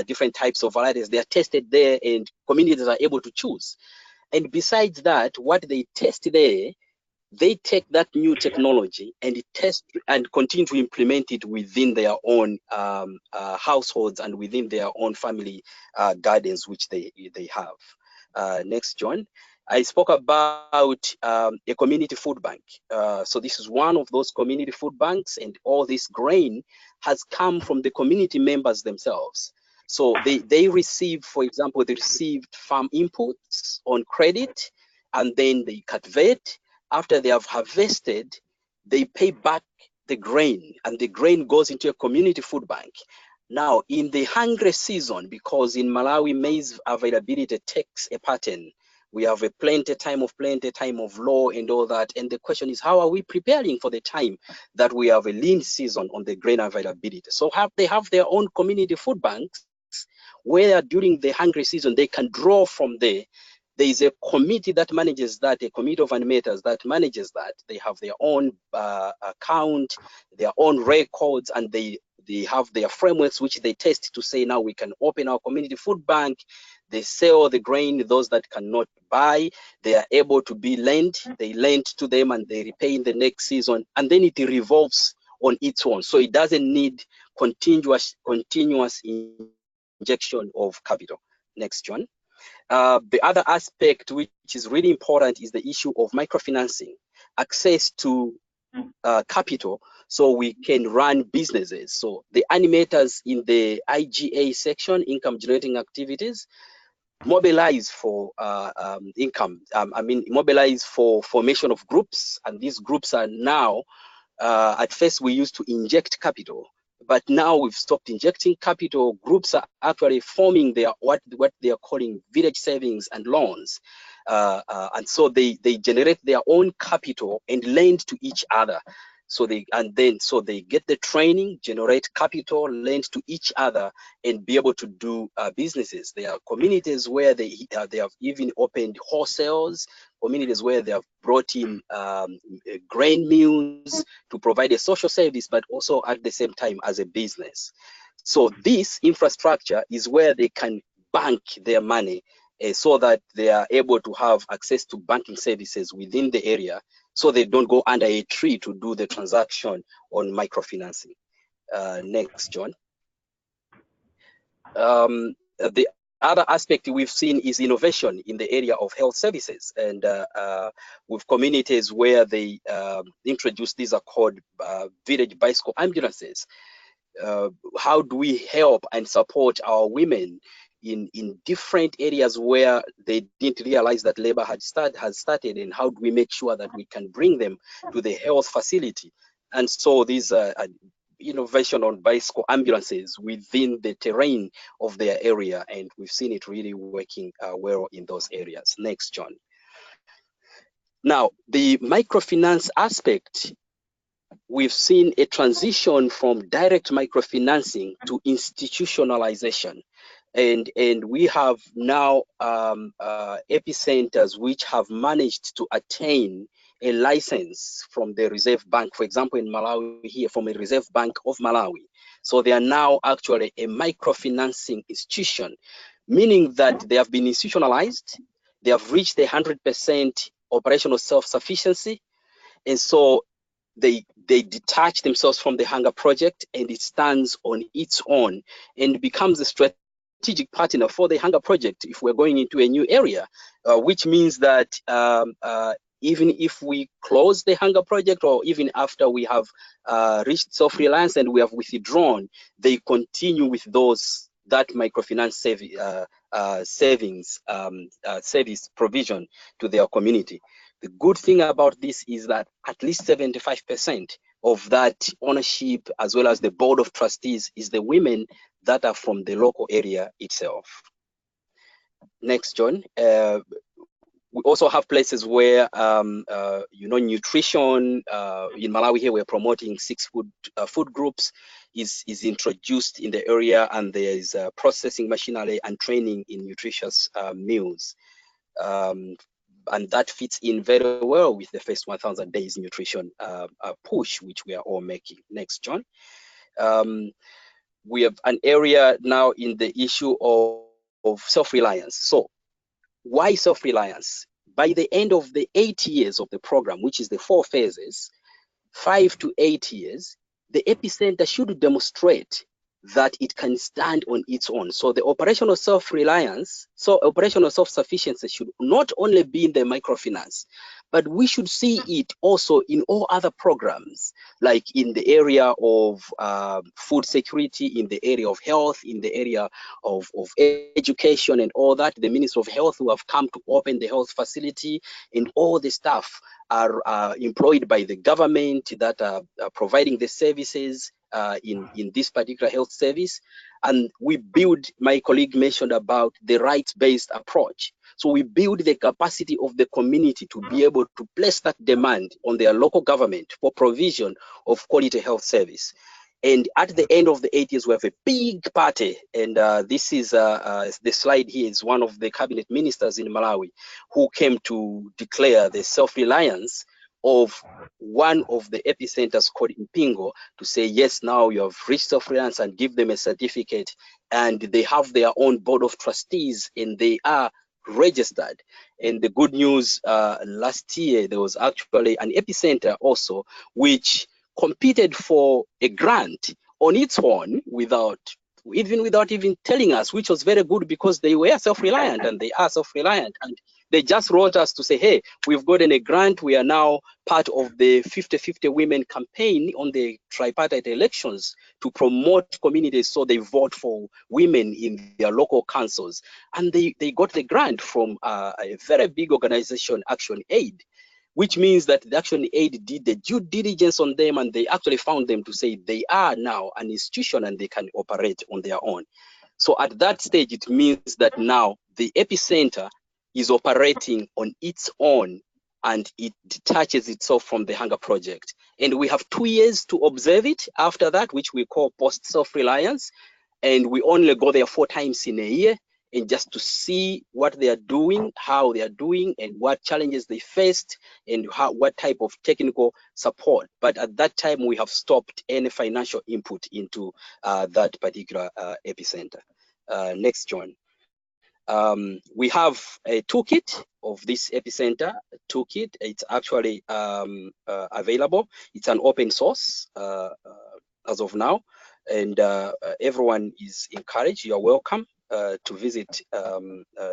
Speaker 10: different types of varieties, they are tested there, and communities are able to choose. And besides that, what they test there, they take that new technology and test and continue to implement it within their own households and within their own family gardens, which they have. Next, John. I spoke about a community food bank. So this is one of those community food banks, and all this grain has come from the community members themselves. So they receive, for example, they received farm inputs on credit, and then they cultivate, after they have harvested, they pay back the grain, and the grain goes into a community food bank. Now, in the hungry season, because in Malawi, maize availability takes a pattern. We have a plenty, time of low and all that. And the question is, how are we preparing for the time that we have a lean season on the grain availability? So they have their own community food banks where during the hungry season, they can draw from there. There is a committee that manages that, a committee of animators that manages that. They have their own account, their own records, and they have their frameworks which they test to say, now we can open our community food bank. They sell the grain. Those that cannot buy, they are able to be lent. They lend to them and they repay in the next season, and then it revolves on its own. So it doesn't need continuous injection of capital. Next, John. The other aspect which is really important is the issue of microfinancing, access to capital so we can run businesses. So the animators in the IGA section, income generating activities, mobilize for income. Mobilize for formation of groups, and these groups are now, at first we used to inject capital, but now we've stopped injecting capital. Groups are actually forming their what they are calling village savings and loans, and so they generate their own capital and lend to each other. So they get the training, generate capital, lend to each other, and be able to do businesses. There are communities where they have even opened wholesales, communities where they have brought in grain mills to provide a social service, but also at the same time as a business. So this infrastructure is where they can bank their money so that they are able to have access to banking services within the area, so they don't go under a tree to do the transaction on microfinancing. Next, John. The other aspect we've seen is innovation in the area of health services, and with communities where they introduce, these are called village bicycle ambulances. How do we help and support our women in different areas where they didn't realize that labor has started, and how do we make sure that we can bring them to the health facility? And so these innovation on bicycle ambulances within the terrain of their area, and we've seen it really working well in those areas. Next, John. Now, the microfinance aspect, we've seen a transition from direct microfinancing to institutionalization. And we have now epicenters which have managed to attain a license from the Reserve Bank, for example, in Malawi here, from a Reserve Bank of Malawi. So they are now actually a microfinancing institution, meaning that they have been institutionalized, they have reached the 100% operational self-sufficiency, and so they detach themselves from the Hunger Project, and it stands on its own and becomes a strategic partner for the Hunger Project if we're going into a new area, which means that even if we close the Hunger Project, or even after we have reached self-reliance and we have withdrawn, they continue with that microfinance savings service provision to their community. The good thing about this is that at least 75% of that ownership, as well as the board of trustees, is the women that are from the local area itself. Next, John. We also have places where, nutrition. In Malawi here, we're promoting 6 food groups is introduced in the area, and there is processing machinery and training in nutritious meals. And that fits in very well with the first 1,000 days nutrition push, which we are all making. Next, John. We have an area now in the issue of self-reliance. So why self-reliance? By the end of the 8 years of the program, which is the 4 phases, 5 to 8 years, the epicenter should demonstrate that it can stand on its own. So the operational self-reliance, so operational self-sufficiency should not only be in the microfinance, but we should see it also in all other programs, like in the area of food security, in the area of health, in the area of education and all that. The Minister of Health who have come to open the health facility, and all the staff are employed by the government that are providing the services in this particular health service. And we build, my colleague mentioned about the rights-based approach. So we build the capacity of the community to be able to place that demand on their local government for provision of quality health service. And at the end of the 8 years, we have a big party. And this is the slide here is one of the cabinet ministers in Malawi who came to declare the self-reliance of one of the epicenters called Mpingo, to say, yes, now you have reached self-reliance, and give them a certificate. And they have their own board of trustees, and they are registered. And the good news, last year, there was actually an epicenter also, which competed for a grant on its own without even telling us, which was very good, because they were self-reliant, and they are self-reliant. And they just wrote us to say, hey, we've gotten a grant. We are now part of the 50-50 women campaign on the tripartite elections to promote communities, so they vote for women in their local councils. And they got the grant from a very big organization, Action Aid, which means that the Action Aid did the due diligence on them, and they actually found them to say they are now an institution and they can operate on their own. So at that stage, it means that now the epicenter is operating on its own, and it detaches itself from the Hunger Project. And we have 2 years to observe it after that, which we call post-self-reliance. And we only go there 4 times in a year, and just to see what they are doing, how they are doing, and what challenges they faced, and what type of technical support. But at that time, we have stopped any financial input into that particular epicenter. Next, John. We have a toolkit of this epicenter toolkit. It's actually available. It's an open source as of now, and everyone is encouraged. You are welcome to visit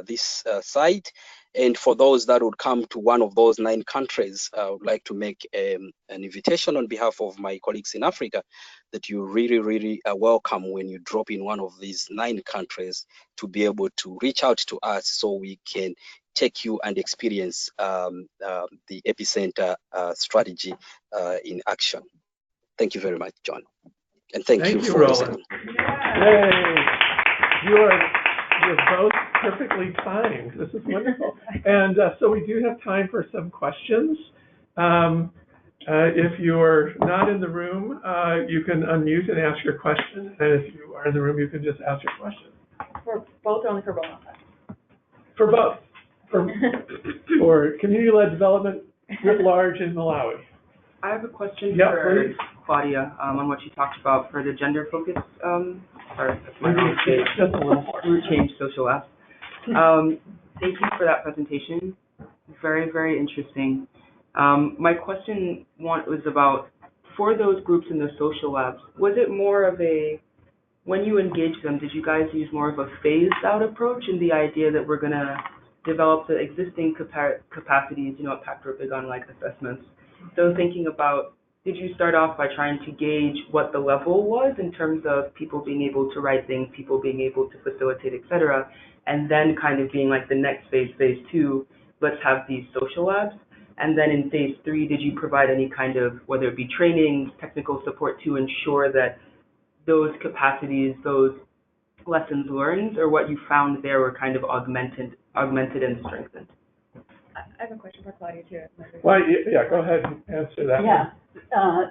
Speaker 10: this site. And for those that would come to one of those 9 countries, I would like to make an invitation on behalf of my colleagues in Africa that you really are welcome when you drop in one of these 9 countries to be able to reach out to us, so we can take you and experience the epicenter strategy in action. Thank you very much, John. And thank you for
Speaker 3: Roland.
Speaker 10: listening.
Speaker 3: Yay. You're both perfectly timed. This is wonderful. And so we do have time for some questions. If you're not in the room, you can unmute and ask your question. And if you are in the room, you can just ask your question.
Speaker 6: For both or only for both?
Speaker 3: For both. For community-led development writ large in Malawi.
Speaker 11: I have a question for Claudia on what you talked about for the gender focus, root change social apps. Thank you for that presentation. Very interesting. My question was about, for those groups in the social labs, was it more of a, when you engage them, did you guys use more of a phased out approach in the idea that we're going to develop the existing capacities, at PACT we're big on like assessments. So thinking about, did you start off by trying to gauge what the level was in terms of people being able to write things, people being able to facilitate, et cetera, and then kind of being like the next phase, phase 2, let's have these social labs? And then in phase 3, did you provide any kind of, whether it be training, technical support to ensure that those capacities, those lessons learned, or what you found there were kind of augmented and strengthened?
Speaker 9: I have a question for Claudia too.
Speaker 3: Well, yeah, go ahead and answer that.
Speaker 6: Yeah,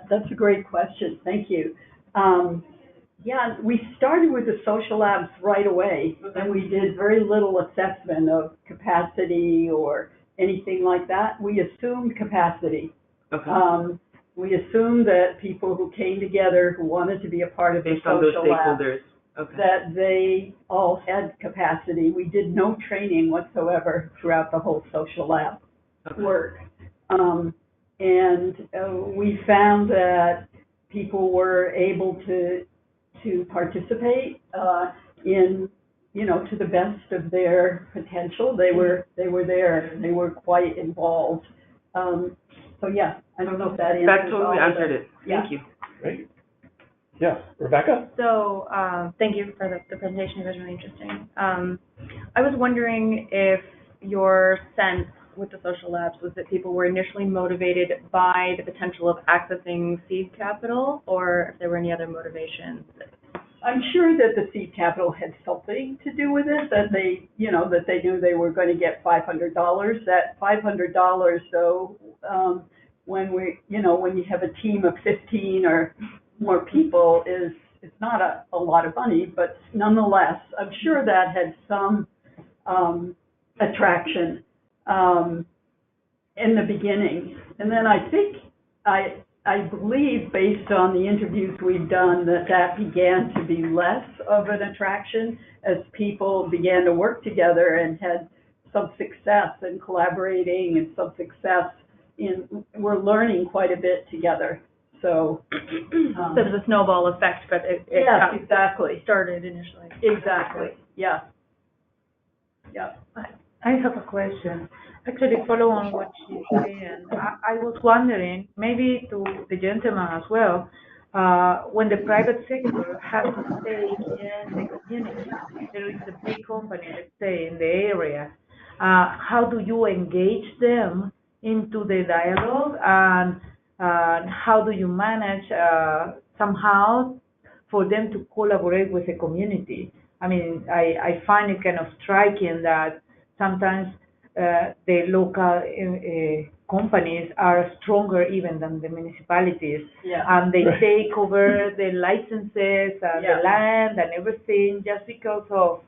Speaker 6: that's a great question. Thank you. Yeah, we started with the social labs right away, and we did very little assessment of capacity or anything like that. We assumed capacity.
Speaker 11: Okay.
Speaker 6: We assumed that people who came together, who wanted to be a part of the social lab,
Speaker 11: okay,
Speaker 6: that they all had capacity. We did no training whatsoever throughout the whole social lab work. And we found that people were able to to participate in, to the best of their potential. They were there. They were quite involved. So yeah, I don't know if that answers
Speaker 11: That totally
Speaker 6: all of
Speaker 11: answered it. Thank you.
Speaker 3: Great. Yes, Rebecca?
Speaker 9: So, thank you for the presentation. It was really interesting. I was wondering if your sense with the social labs was that people were initially motivated by the potential of accessing seed capital, or if there were any other motivations.
Speaker 6: I'm sure that the seed capital had something to do with it, that they knew they were going to get $500. That $500, though, when you have a team of 15 or more people, it's not a lot of money, but nonetheless, I'm sure that had some attraction in the beginning. And then I think I believe, based on the interviews we've done, that began to be less of an attraction as people began to work together and had some success in collaborating and some success we're learning quite a bit together. So
Speaker 9: There's a snowball effect, but it
Speaker 6: yes, exactly.
Speaker 9: started initially.
Speaker 6: Exactly. Yeah. Yeah.
Speaker 12: I have a question. Actually, follow on what she's saying. I was wondering, maybe to the gentleman as well, when the private sector has a stake in the community, there is a big company, let's say, in the area. How do you engage them into the dialogue, and how do you manage somehow for them to collaborate with the community? I mean, I find it kind of striking that sometimes the local companies are stronger even than the municipalities, and they take over the licenses and the land and everything just because of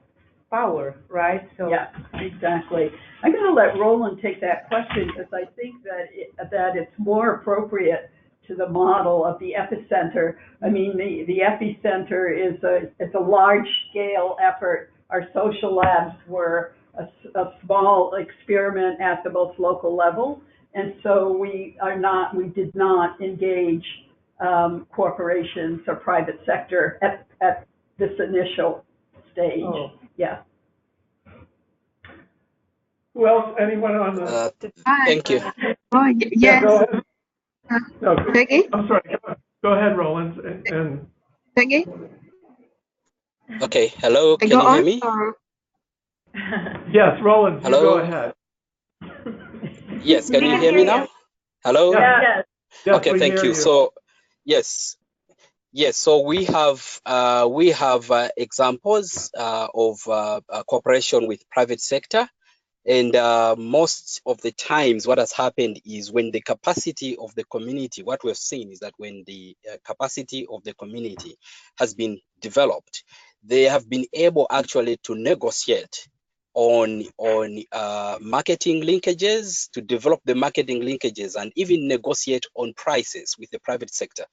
Speaker 12: power, right? So
Speaker 6: yeah, exactly. I'm going to let Roland take that question because I think that it's more appropriate to the model of the epicenter. I mean, the epicenter is a large scale effort. Our social labs were a small experiment at the most local level, and so we did not engage corporations or private sector at this initial stage.
Speaker 3: Oh.
Speaker 6: Yeah.
Speaker 3: Who else? Anyone on the?
Speaker 10: Thank you.
Speaker 13: Oh,
Speaker 3: Yeah,
Speaker 13: yes.
Speaker 3: go ahead. No,
Speaker 13: Peggy?
Speaker 3: I'm sorry. Go ahead, Roland. And
Speaker 13: Peggy?
Speaker 10: Okay, hello,
Speaker 13: I
Speaker 10: can
Speaker 13: go
Speaker 10: you hear
Speaker 13: on?
Speaker 10: me?
Speaker 13: Or?
Speaker 3: yes, Roland, you
Speaker 10: Hello?
Speaker 3: go ahead.
Speaker 10: Yes, can you hear me now? Hello?
Speaker 3: Yes.
Speaker 6: Yes.
Speaker 3: Yes,
Speaker 10: Okay,
Speaker 3: we
Speaker 10: thank
Speaker 3: hear
Speaker 10: you. So, yes, so we have examples of cooperation with private sector, and most of the times what has happened is when the capacity of the community, what we've seen is that when the capacity of the community has been developed, they have been able actually to negotiate on marketing linkages, to develop the marketing linkages, and even negotiate on prices with the private sector.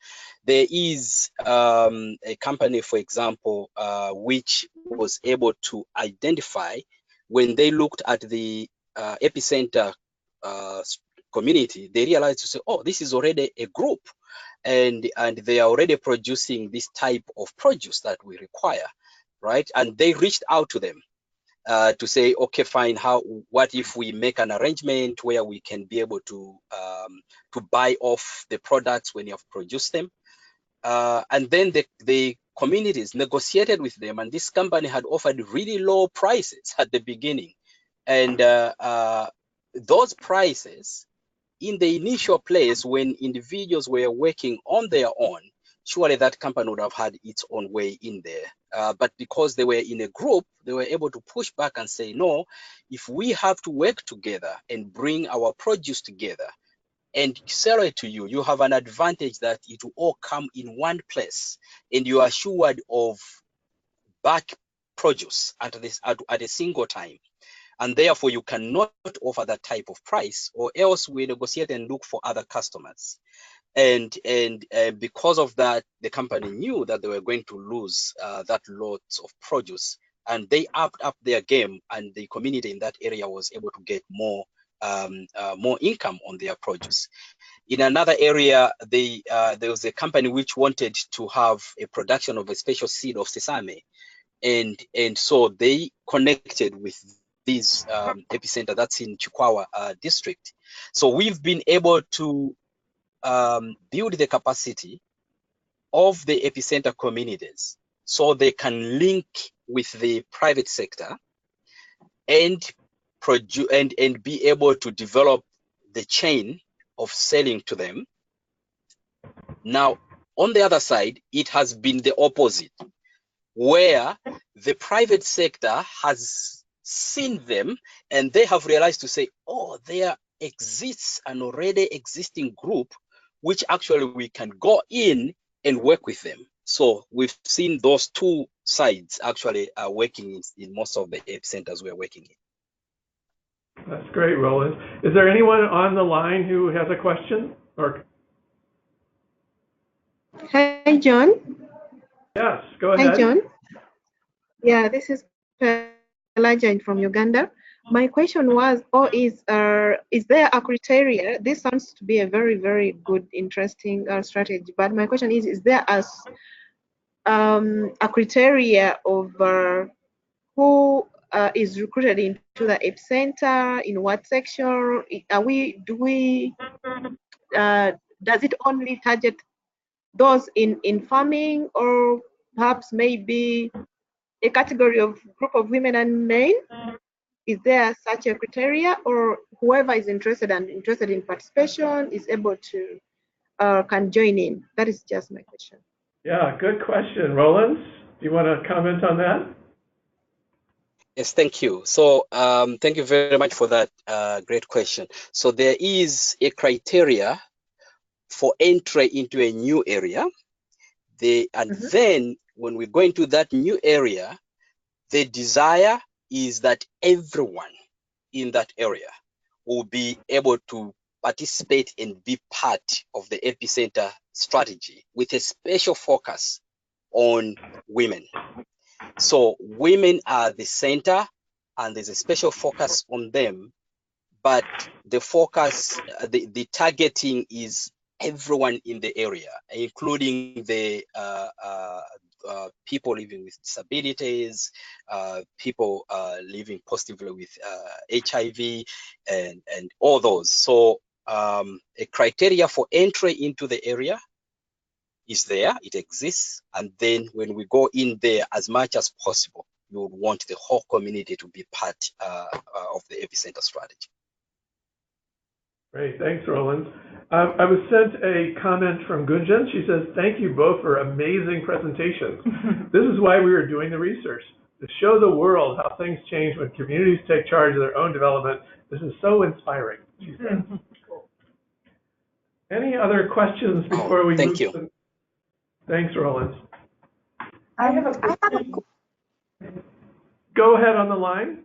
Speaker 10: There is a company, for example, which was able to identify, when they looked at the epicenter community, they realized to say, oh, this is already a group, and they are already producing this type of produce that we require, right? And they reached out to them to say, okay, fine. What if we make an arrangement where we can be able to buy off the products when you have produced them? And then the communities negotiated with them, and this company had offered really low prices at the beginning. And those prices, in the initial place, when individuals were working on their own, surely that company would have had its own way in there. But because they were in a group, they were able to push back and say, no, if we have to work together and bring our produce together and sell it to you, you have an advantage that it will all come in one place, and you are assured of back produce at a single time. And therefore, you cannot offer that type of price, or else we negotiate and look for other customers. And because of that, the company knew that they were going to lose that lot of produce, and they upped up their game, and the community in that area was able to get more income on their produce. In another area, there was a company which wanted to have a production of a special seed of sesame, and so they connected with this epicenter that's in Chikwawa district. So we've been able to build the capacity of the epicenter communities so they can link with the private sector and produce and be able to develop the chain of selling to them. Now, on the other side, it has been the opposite, where the private sector has seen them and they have realized to say, oh, there exists an already existing group which actually we can go in and work with them. So we've seen those two sides actually working in most of the epicenters we're working in.
Speaker 3: That's great, Roland. Is there anyone on the line who has a question? Or
Speaker 13: Hi, John.
Speaker 3: yes, go ahead.
Speaker 13: Hi, John. Yeah, this is Pelagian from Uganda. My question was, is there a criteria? This sounds to be a very, very good, interesting strategy. But my question is there a criteria of who is recruited into the epicenter, in what section? Does it only target those in farming, or perhaps maybe a category of group of women and men? Is there such a criteria, or whoever is interested in participation is able to can join in? That is just my question.
Speaker 3: Yeah, good question. Roland, do you want to comment on that?
Speaker 10: Yes, thank you. So thank you very much for that great question. So there is a criteria for entry into a new area. Then when we go into that new area, the desire is that everyone in that area will be able to participate and be part of the epicenter strategy with a special focus on women. So women are the center and there's a special focus on them, but the focus, the targeting is everyone in the area, including the people living with disabilities, people living positively with HIV, and all those. So a criteria for entry into the area is there, it exists, and then when we go in there, as much as possible, you would want the whole community to be part of the epicenter strategy.
Speaker 3: Great, thanks, Roland. I was sent a comment from Gunjan. She says, thank you both for amazing presentations. This is why we were doing the research, to show the world how things change when communities take charge of their own development. This is so inspiring, she says. Any other questions before we
Speaker 10: thank
Speaker 3: move
Speaker 10: you.
Speaker 3: Thanks, Roland.
Speaker 12: I have a question.
Speaker 3: Go ahead on the line.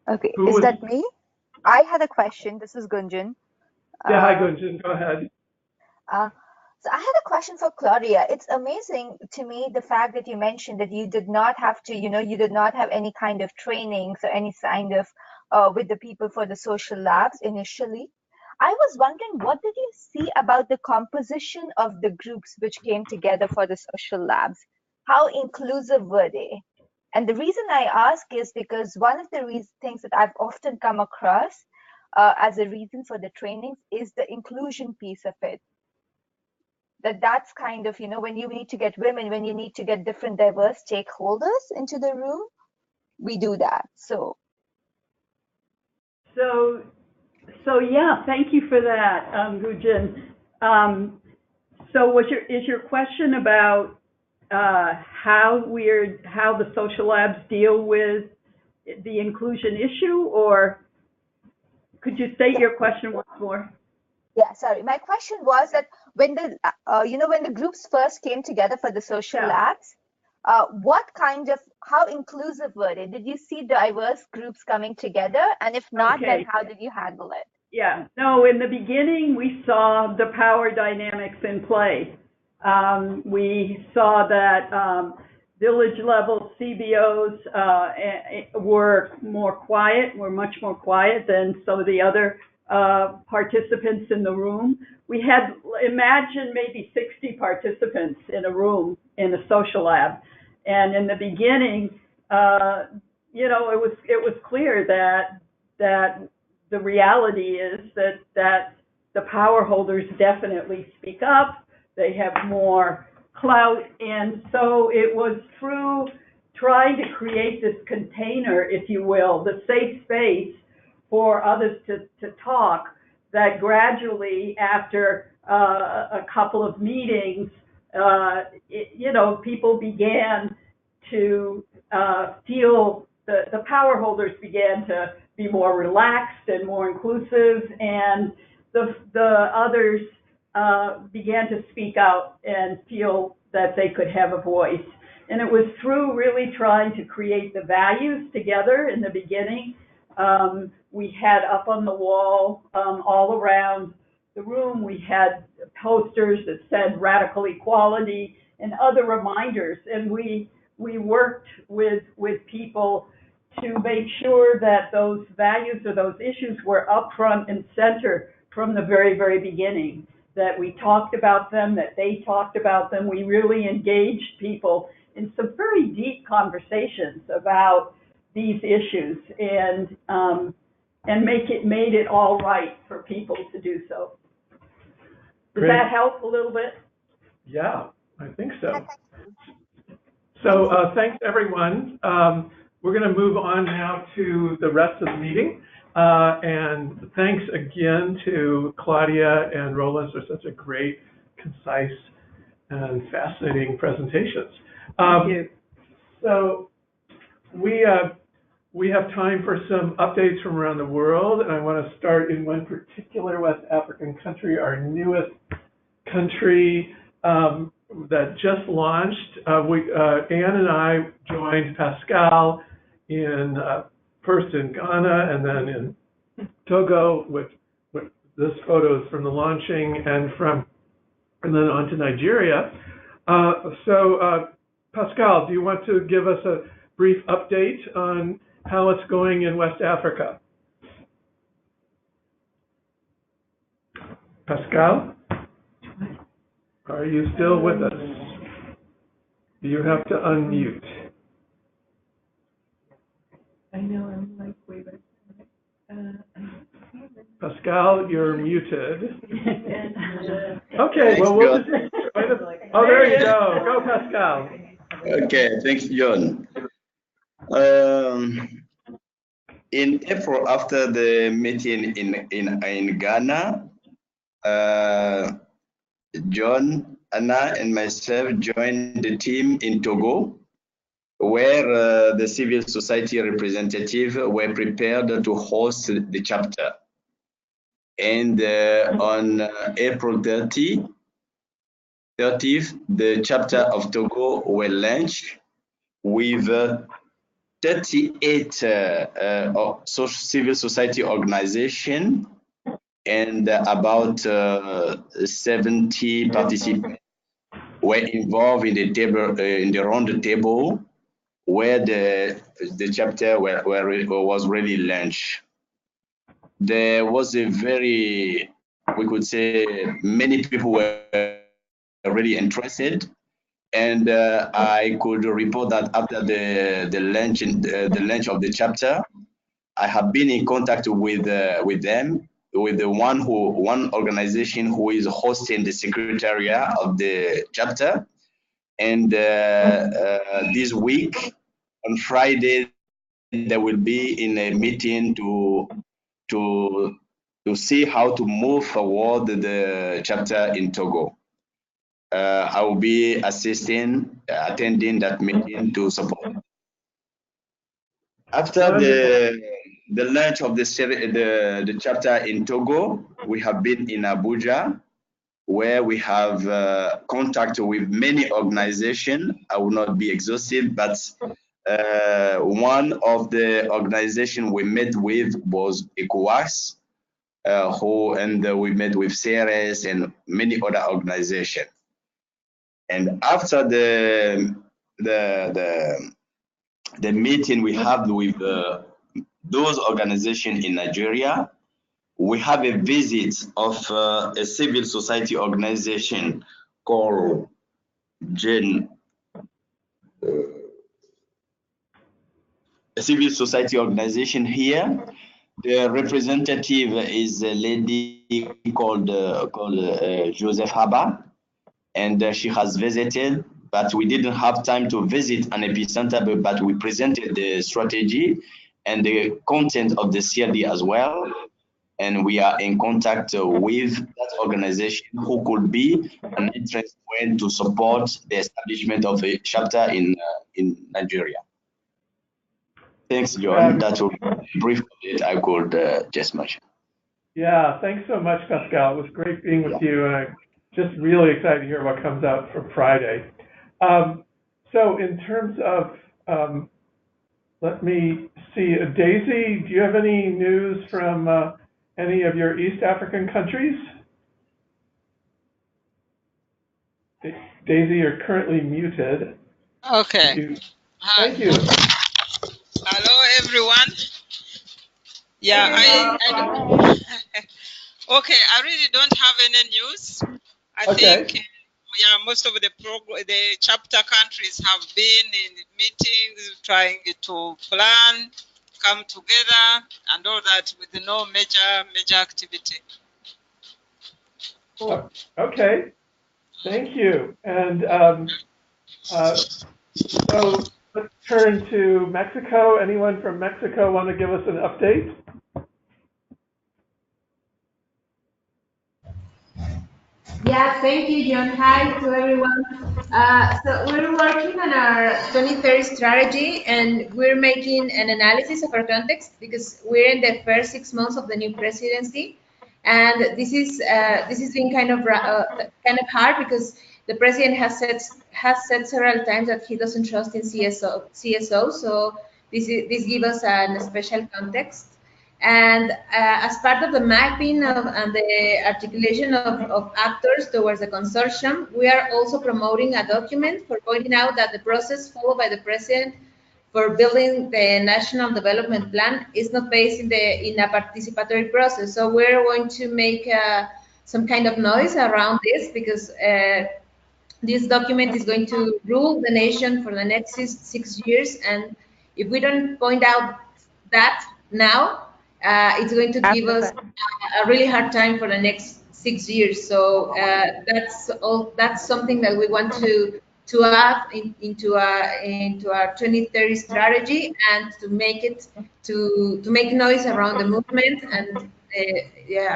Speaker 7: Okay, is that me? I had a question. This is Gunjan.
Speaker 3: Yeah, hi Gunjan, go ahead.
Speaker 7: So I had a question for Claudia. It's amazing to me the fact that you mentioned that you did not have to, you did not have any kind of trainings or any kind of with the people for the social labs initially. I was wondering, what did you see about the composition of the groups which came together for the social labs? How inclusive were they? And the reason I ask is because one of the things that I've often come across as a reason for the trainings is the inclusion piece of it. That's kind of, when you need to get women, when you need to get different diverse stakeholders into the room, we do that. So
Speaker 6: yeah, thank you for that, Gunjan. So is your question about how the social labs deal with the inclusion issue, or could you state your question once more?
Speaker 7: Yeah, sorry. My question was that when the when the groups first came together for the social labs, how inclusive were they? Did you see diverse groups coming together? And if not, then how did you handle it?
Speaker 6: Yeah, no, in the beginning, we saw the power dynamics in play. We saw that village level CBOs were much more quiet than some of the other participants in the room. We had, imagine maybe 60 participants in a room in a social lab. And in the beginning, you know, it was clear that the reality is that the power holders definitely speak up. They have more clout, and so it was through trying to create this container, if you will, the safe space for others to talk, that gradually, after a couple of meetings, you know, people began to feel, the power holders began to be more relaxed and more inclusive, and the others began to speak out and feel that they could have a voice. And it was through really trying to create the values together in the beginning. We had up on the wall, all around the room, we had posters that said radical equality and other reminders. And we worked with people to make sure that those values or those issues were up front and center from the very, very beginning, that we talked about them, that they talked about them. We really engaged people in some very deep conversations about these issues, and made it all right for people to do so. Does
Speaker 3: Great.
Speaker 6: that help a little bit?
Speaker 3: Yeah, I think so. So thanks, everyone. We're going to move on now to the rest of the meeting. And thanks again to Claudia and Roland for such a great, concise, and fascinating presentations.
Speaker 6: Thank you.
Speaker 3: So we have time for some updates from around the world, and I want to start in one particular West African country, our newest country that just launched. Anne and I joined Pascal in first in Ghana and then in Togo with this photo is from the launching, and then on to Nigeria. Pascal, do you want to give us a brief update on how it's going in West Africa? Pascal, are you still with us? You have to unmute.
Speaker 12: I know, I'm like way back.
Speaker 3: Pascal, you're muted. Okay, well, we'll just join us. Oh, there you go. Go, Pascal.
Speaker 14: Okay, thanks, John. In April, after the meeting in Ghana, John, Anna, and myself joined the team in Togo, where the civil society representatives were prepared to host the chapter. And on April 30th, the chapter of Togo will launch with 38 civil society organizations and about 70 participants were involved in the table, in the round table, where the chapter was really launched. There was a very, we could say, many people were really interested, and I could report that after the launch of the chapter, I have been in contact with them, with the one organization who is hosting the secretariat of the chapter, and this week on Friday they will be in a meeting to see how to move forward the chapter in Togo. I will be attending that meeting to support. After the launch of the chapter in Togo, we have been in Abuja, where we have contact with many organizations. I will not be exhaustive, but one of the organizations we met with was ECOWAS, we met with CRS and many other organizations. And after the meeting we have with those organizations in Nigeria, we have a visit of a civil society organization called Jane, a civil society organization here. The representative is a lady called Joseph Haba, and she has visited, but we didn't have time to visit an epicenter, but we presented the strategy and the content of the CLD as well. And we are in contact with that organization who could be an interest point to support the establishment of a chapter in Nigeria. Thanks, John. That will be a brief update I could just mention.
Speaker 3: Yeah, thanks so much, Pascal. It was great being with you, and I'm just really excited to hear what comes out for Friday. So in terms of, let me see, Daisy, do you have any news from any of your East African countries? Daisy, you're currently muted.
Speaker 15: Okay.
Speaker 3: Thank you.
Speaker 15: Hello, everyone. Yeah, okay, I really don't have any news. I think, yeah, most of the chapter countries have been in meetings, trying to plan, come together, and all that with no major activity.
Speaker 3: Oh, okay, thank you. And so let's turn to Mexico. Anyone from Mexico want to give us an update?
Speaker 16: Yeah, thank you, John. Hi to everyone. So we're working on our 2030 strategy, and we're making an analysis of our context because we're in the first 6 months of the new presidency, and this is been kind of hard because the president has said several times that he doesn't trust in CSO. So this gives us a special context. And as part of the mapping and the articulation of actors towards the consortium, we are also promoting a document for pointing out that the process followed by the president for building the national development plan is not based in a participatory process. So we're going to make some kind of noise around this because this document is going to rule the nation for the next 6 years. And if we don't point out that now, it's going to give us a really hard time for the next 6 years. So that's something that we want to add into our 2030 strategy and to make noise around the movement and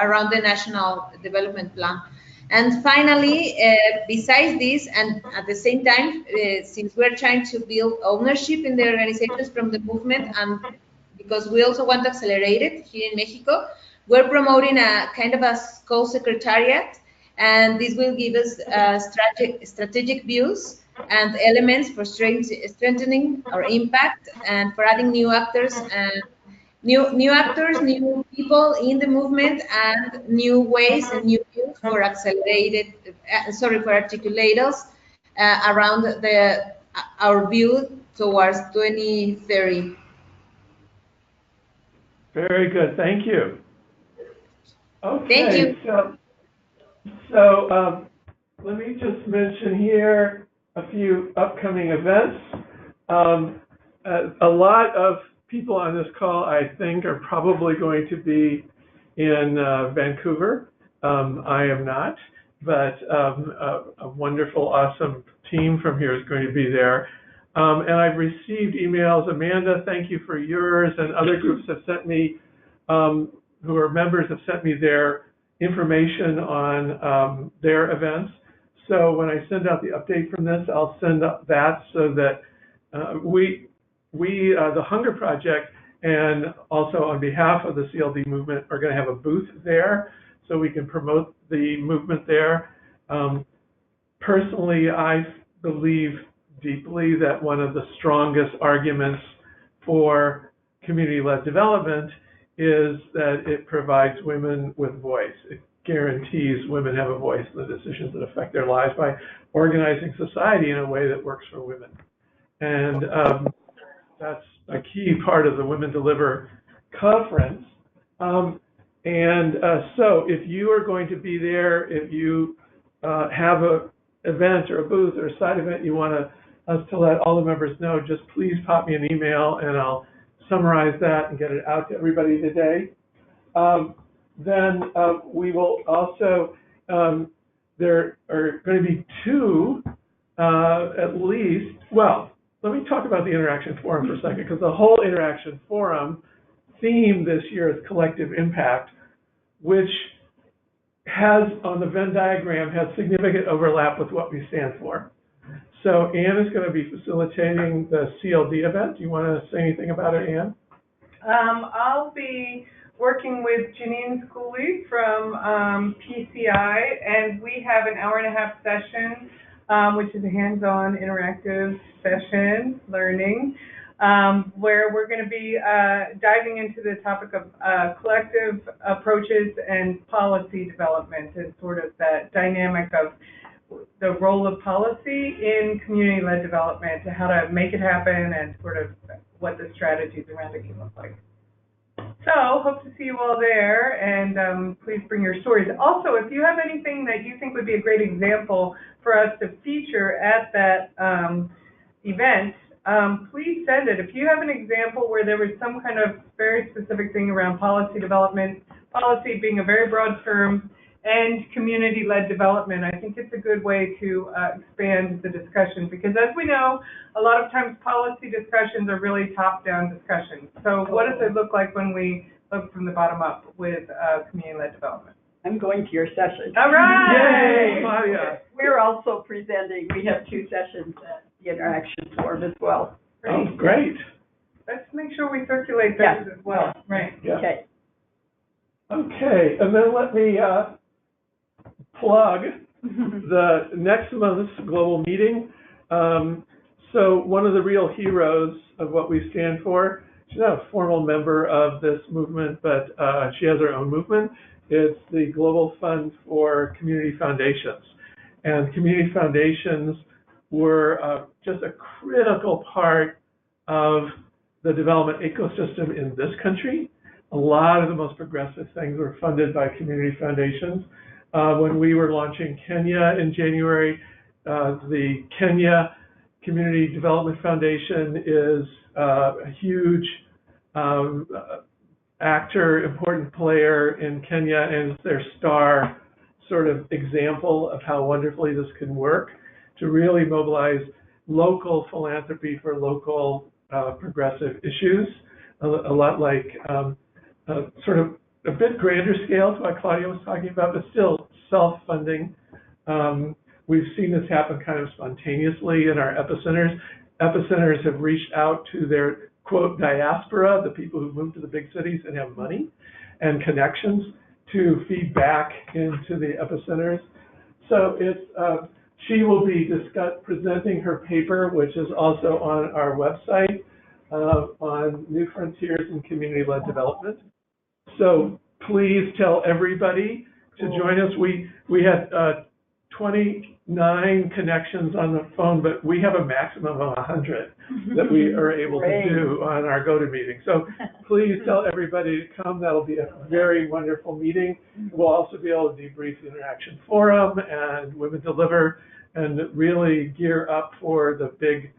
Speaker 16: around the national development plan. And finally, besides this, and at the same time, since we're trying to build ownership in the organizations from the movement, and because we also want to accelerate it here in Mexico, we're promoting a kind of a co-secretariat, and this will give us strategic views and elements for strengthening our impact and for adding new actors and new people in the movement and new ways and new views for for articulators around our view towards 2030.
Speaker 3: Very good, thank you. Okay,
Speaker 16: thank you.
Speaker 3: So let me just mention here a few upcoming events. A lot of people on this call, I think, are probably going to be in Vancouver. I am not, but a wonderful, awesome team from here is going to be there. And I've received emails. Amanda, thank you for yours, and other groups have sent me, who are members, have sent me their information on their events. So when I send out the update from this, I'll send up that so that we, the Hunger Project, and also on behalf of the CLD movement, are going to have a booth there so we can promote the movement there. Personally, I believe deeply that one of the strongest arguments for community-led development is that it provides women with voice. It guarantees women have a voice in the decisions that affect their lives by organizing society in a way that works for women. And that's a key part of the Women Deliver conference. So if you are going to be there, if you have a event or a booth or a side event you want us to let all the members know, just please pop me an email and I'll summarize that and get it out to everybody today. Then we will also, there are going to be two at least, well, let me talk about the Interaction Forum for a second, because the whole Interaction Forum theme this year is collective impact, which has, on the Venn diagram, has significant overlap with what we stand for. So Anne is going to be facilitating the CLD event. Do you want to say anything about it, Anne?
Speaker 17: I'll be working with Janine Schooley from PCI, and we have an hour-and-a-half session, which is a hands-on interactive session, learning, where we're going to be diving into the topic of collective approaches and policy development, and sort of that dynamic of the role of policy in community-led development, to how to make it happen, and sort of what the strategies around it can look like. So, hope to see you all there, and please bring your stories. Also, if you have anything that you think would be a great example for us to feature at that event, please send it. If you have an example where there was some kind of very specific thing around policy development, policy being a very broad term, and community-led development, I think it's a good way to expand the discussion, because as we know, a lot of times policy discussions are really top-down discussions. So what does it look like when we look from the bottom up with community-led development?
Speaker 6: I'm going to your session.
Speaker 17: All right!
Speaker 3: Yay, Claudia!
Speaker 6: We're also presenting. We have two sessions at the Interaction Forum as well.
Speaker 3: Oh, great.
Speaker 17: Let's make sure we circulate those as well. Right.
Speaker 3: Yeah.
Speaker 6: Okay.
Speaker 3: Okay, and then let me plug the next month's global meeting. So one of the real heroes of what we stand for, she's not a formal member of this movement, but she has her own movement. It's the Global Fund for Community Foundations. And community foundations were just a critical part of the development ecosystem in this country. A lot of the most progressive things were funded by community foundations. When we were launching Kenya in January, the Kenya Community Development Foundation is a huge actor, important player in Kenya, and it's their star sort of example of how wonderfully this can work to really mobilize local philanthropy for local progressive issues, a lot like sort of a bit grander scale to what Claudia was talking about, but still self-funding. We've seen this happen kind of spontaneously in our epicenters. Epicenters have reached out to their, quote, diaspora, the people who moved to the big cities and have money and connections, to feed back into the epicenters. So it's, she will be presenting her paper, which is also on our website, on New Frontiers in Community-Led Development. So please tell everybody to join us. We had 29 connections on the phone, but we have a maximum of 100 that we are able to do on our GoToMeeting. So please tell everybody to come. That'll be a very wonderful meeting. We'll also be able to debrief the Interaction Forum and Women Deliver, and really gear up for the big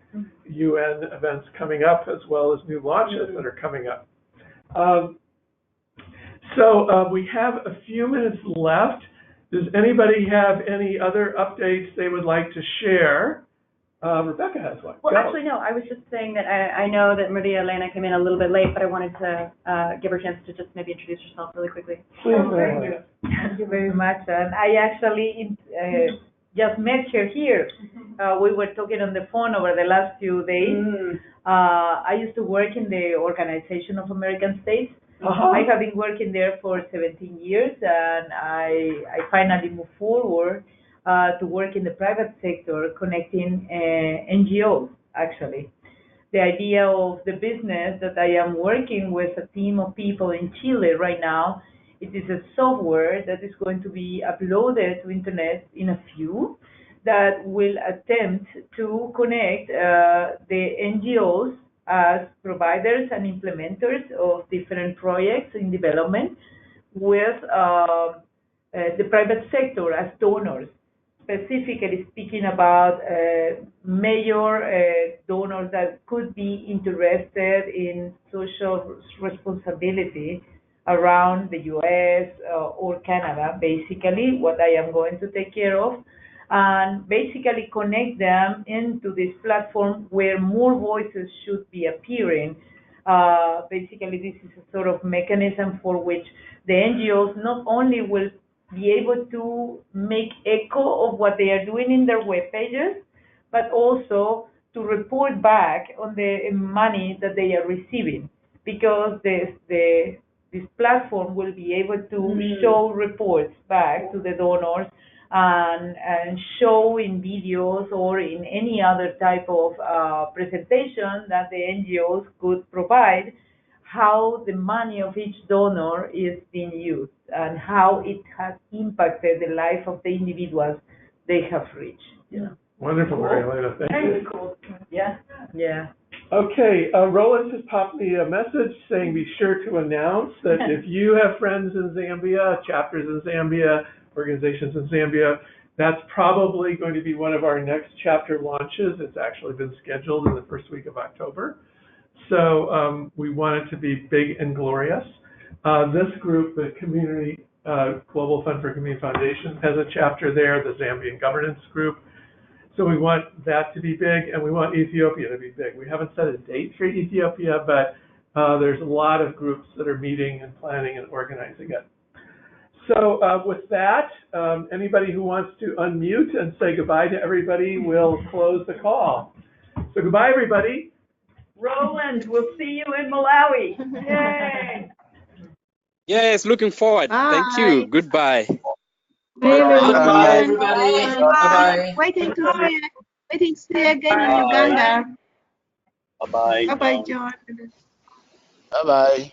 Speaker 3: UN events coming up, as well as new launches that are coming up. So we have a few minutes left. Does anybody have any other updates they would like to share? Rebecca has one.
Speaker 9: Well,
Speaker 3: Go.
Speaker 9: actually, no. I was just saying that I know that Maria Elena came in a little bit late, but I wanted to give her a chance to just maybe introduce herself really quickly.
Speaker 3: Please,
Speaker 12: Thank you. Thank you very much. And I actually just met her here. We were talking on the phone over the last few days. I used to work in the Organization of American States. I have been working there for 17 years, and I finally moved forward to work in the private sector, connecting NGOs, actually. The idea of the business that I am working with a team of people in Chile right now, it is a software that is going to be uploaded to internet in a few that will attempt to connect the NGOs as providers and implementers of different projects in development with the private sector as donors, specifically speaking about major donors that could be interested in social responsibility around the US or Canada, basically, what I am going to take care of, and basically connect them into this platform where more voices should be appearing. Basically, this is a sort of mechanism for which the NGOs not only will be able to make echo of what they are doing in their web pages, but also to report back on the money that they are receiving, because this platform will be able to show reports back to the donors and show in videos or in any other type of presentation that the NGOs could provide how the money of each donor is being used and how it has impacted the life of the individuals they have reached.
Speaker 3: Wonderful, Marilena. Thank you.
Speaker 12: Cool. Yeah. Yeah.
Speaker 3: Okay, Roland just popped me a message saying be sure to announce that if you have friends in Zambia, chapters in Zambia, organizations in Zambia, that's probably going to be one of our next chapter launches. It's actually been scheduled in the first week of October. So we want it to be big and glorious. This group, the Community Global Fund for Community Foundations, has a chapter there, the Zambian Governance Group. So we want that to be big, and we want Ethiopia to be big. We haven't set a date for Ethiopia, but there's a lot of groups that are meeting and planning and organizing it. So with that, anybody who wants to unmute and say goodbye to everybody will close the call. So goodbye, everybody.
Speaker 6: Roland, we'll see you in Malawi. Yay!
Speaker 10: Yes, looking forward. Thank you. Goodbye.
Speaker 13: Bye,
Speaker 1: everybody. Bye-bye.
Speaker 13: Waiting to see you again in Uganda.
Speaker 2: Bye-bye.
Speaker 13: Bye-bye, John.
Speaker 14: Bye-bye.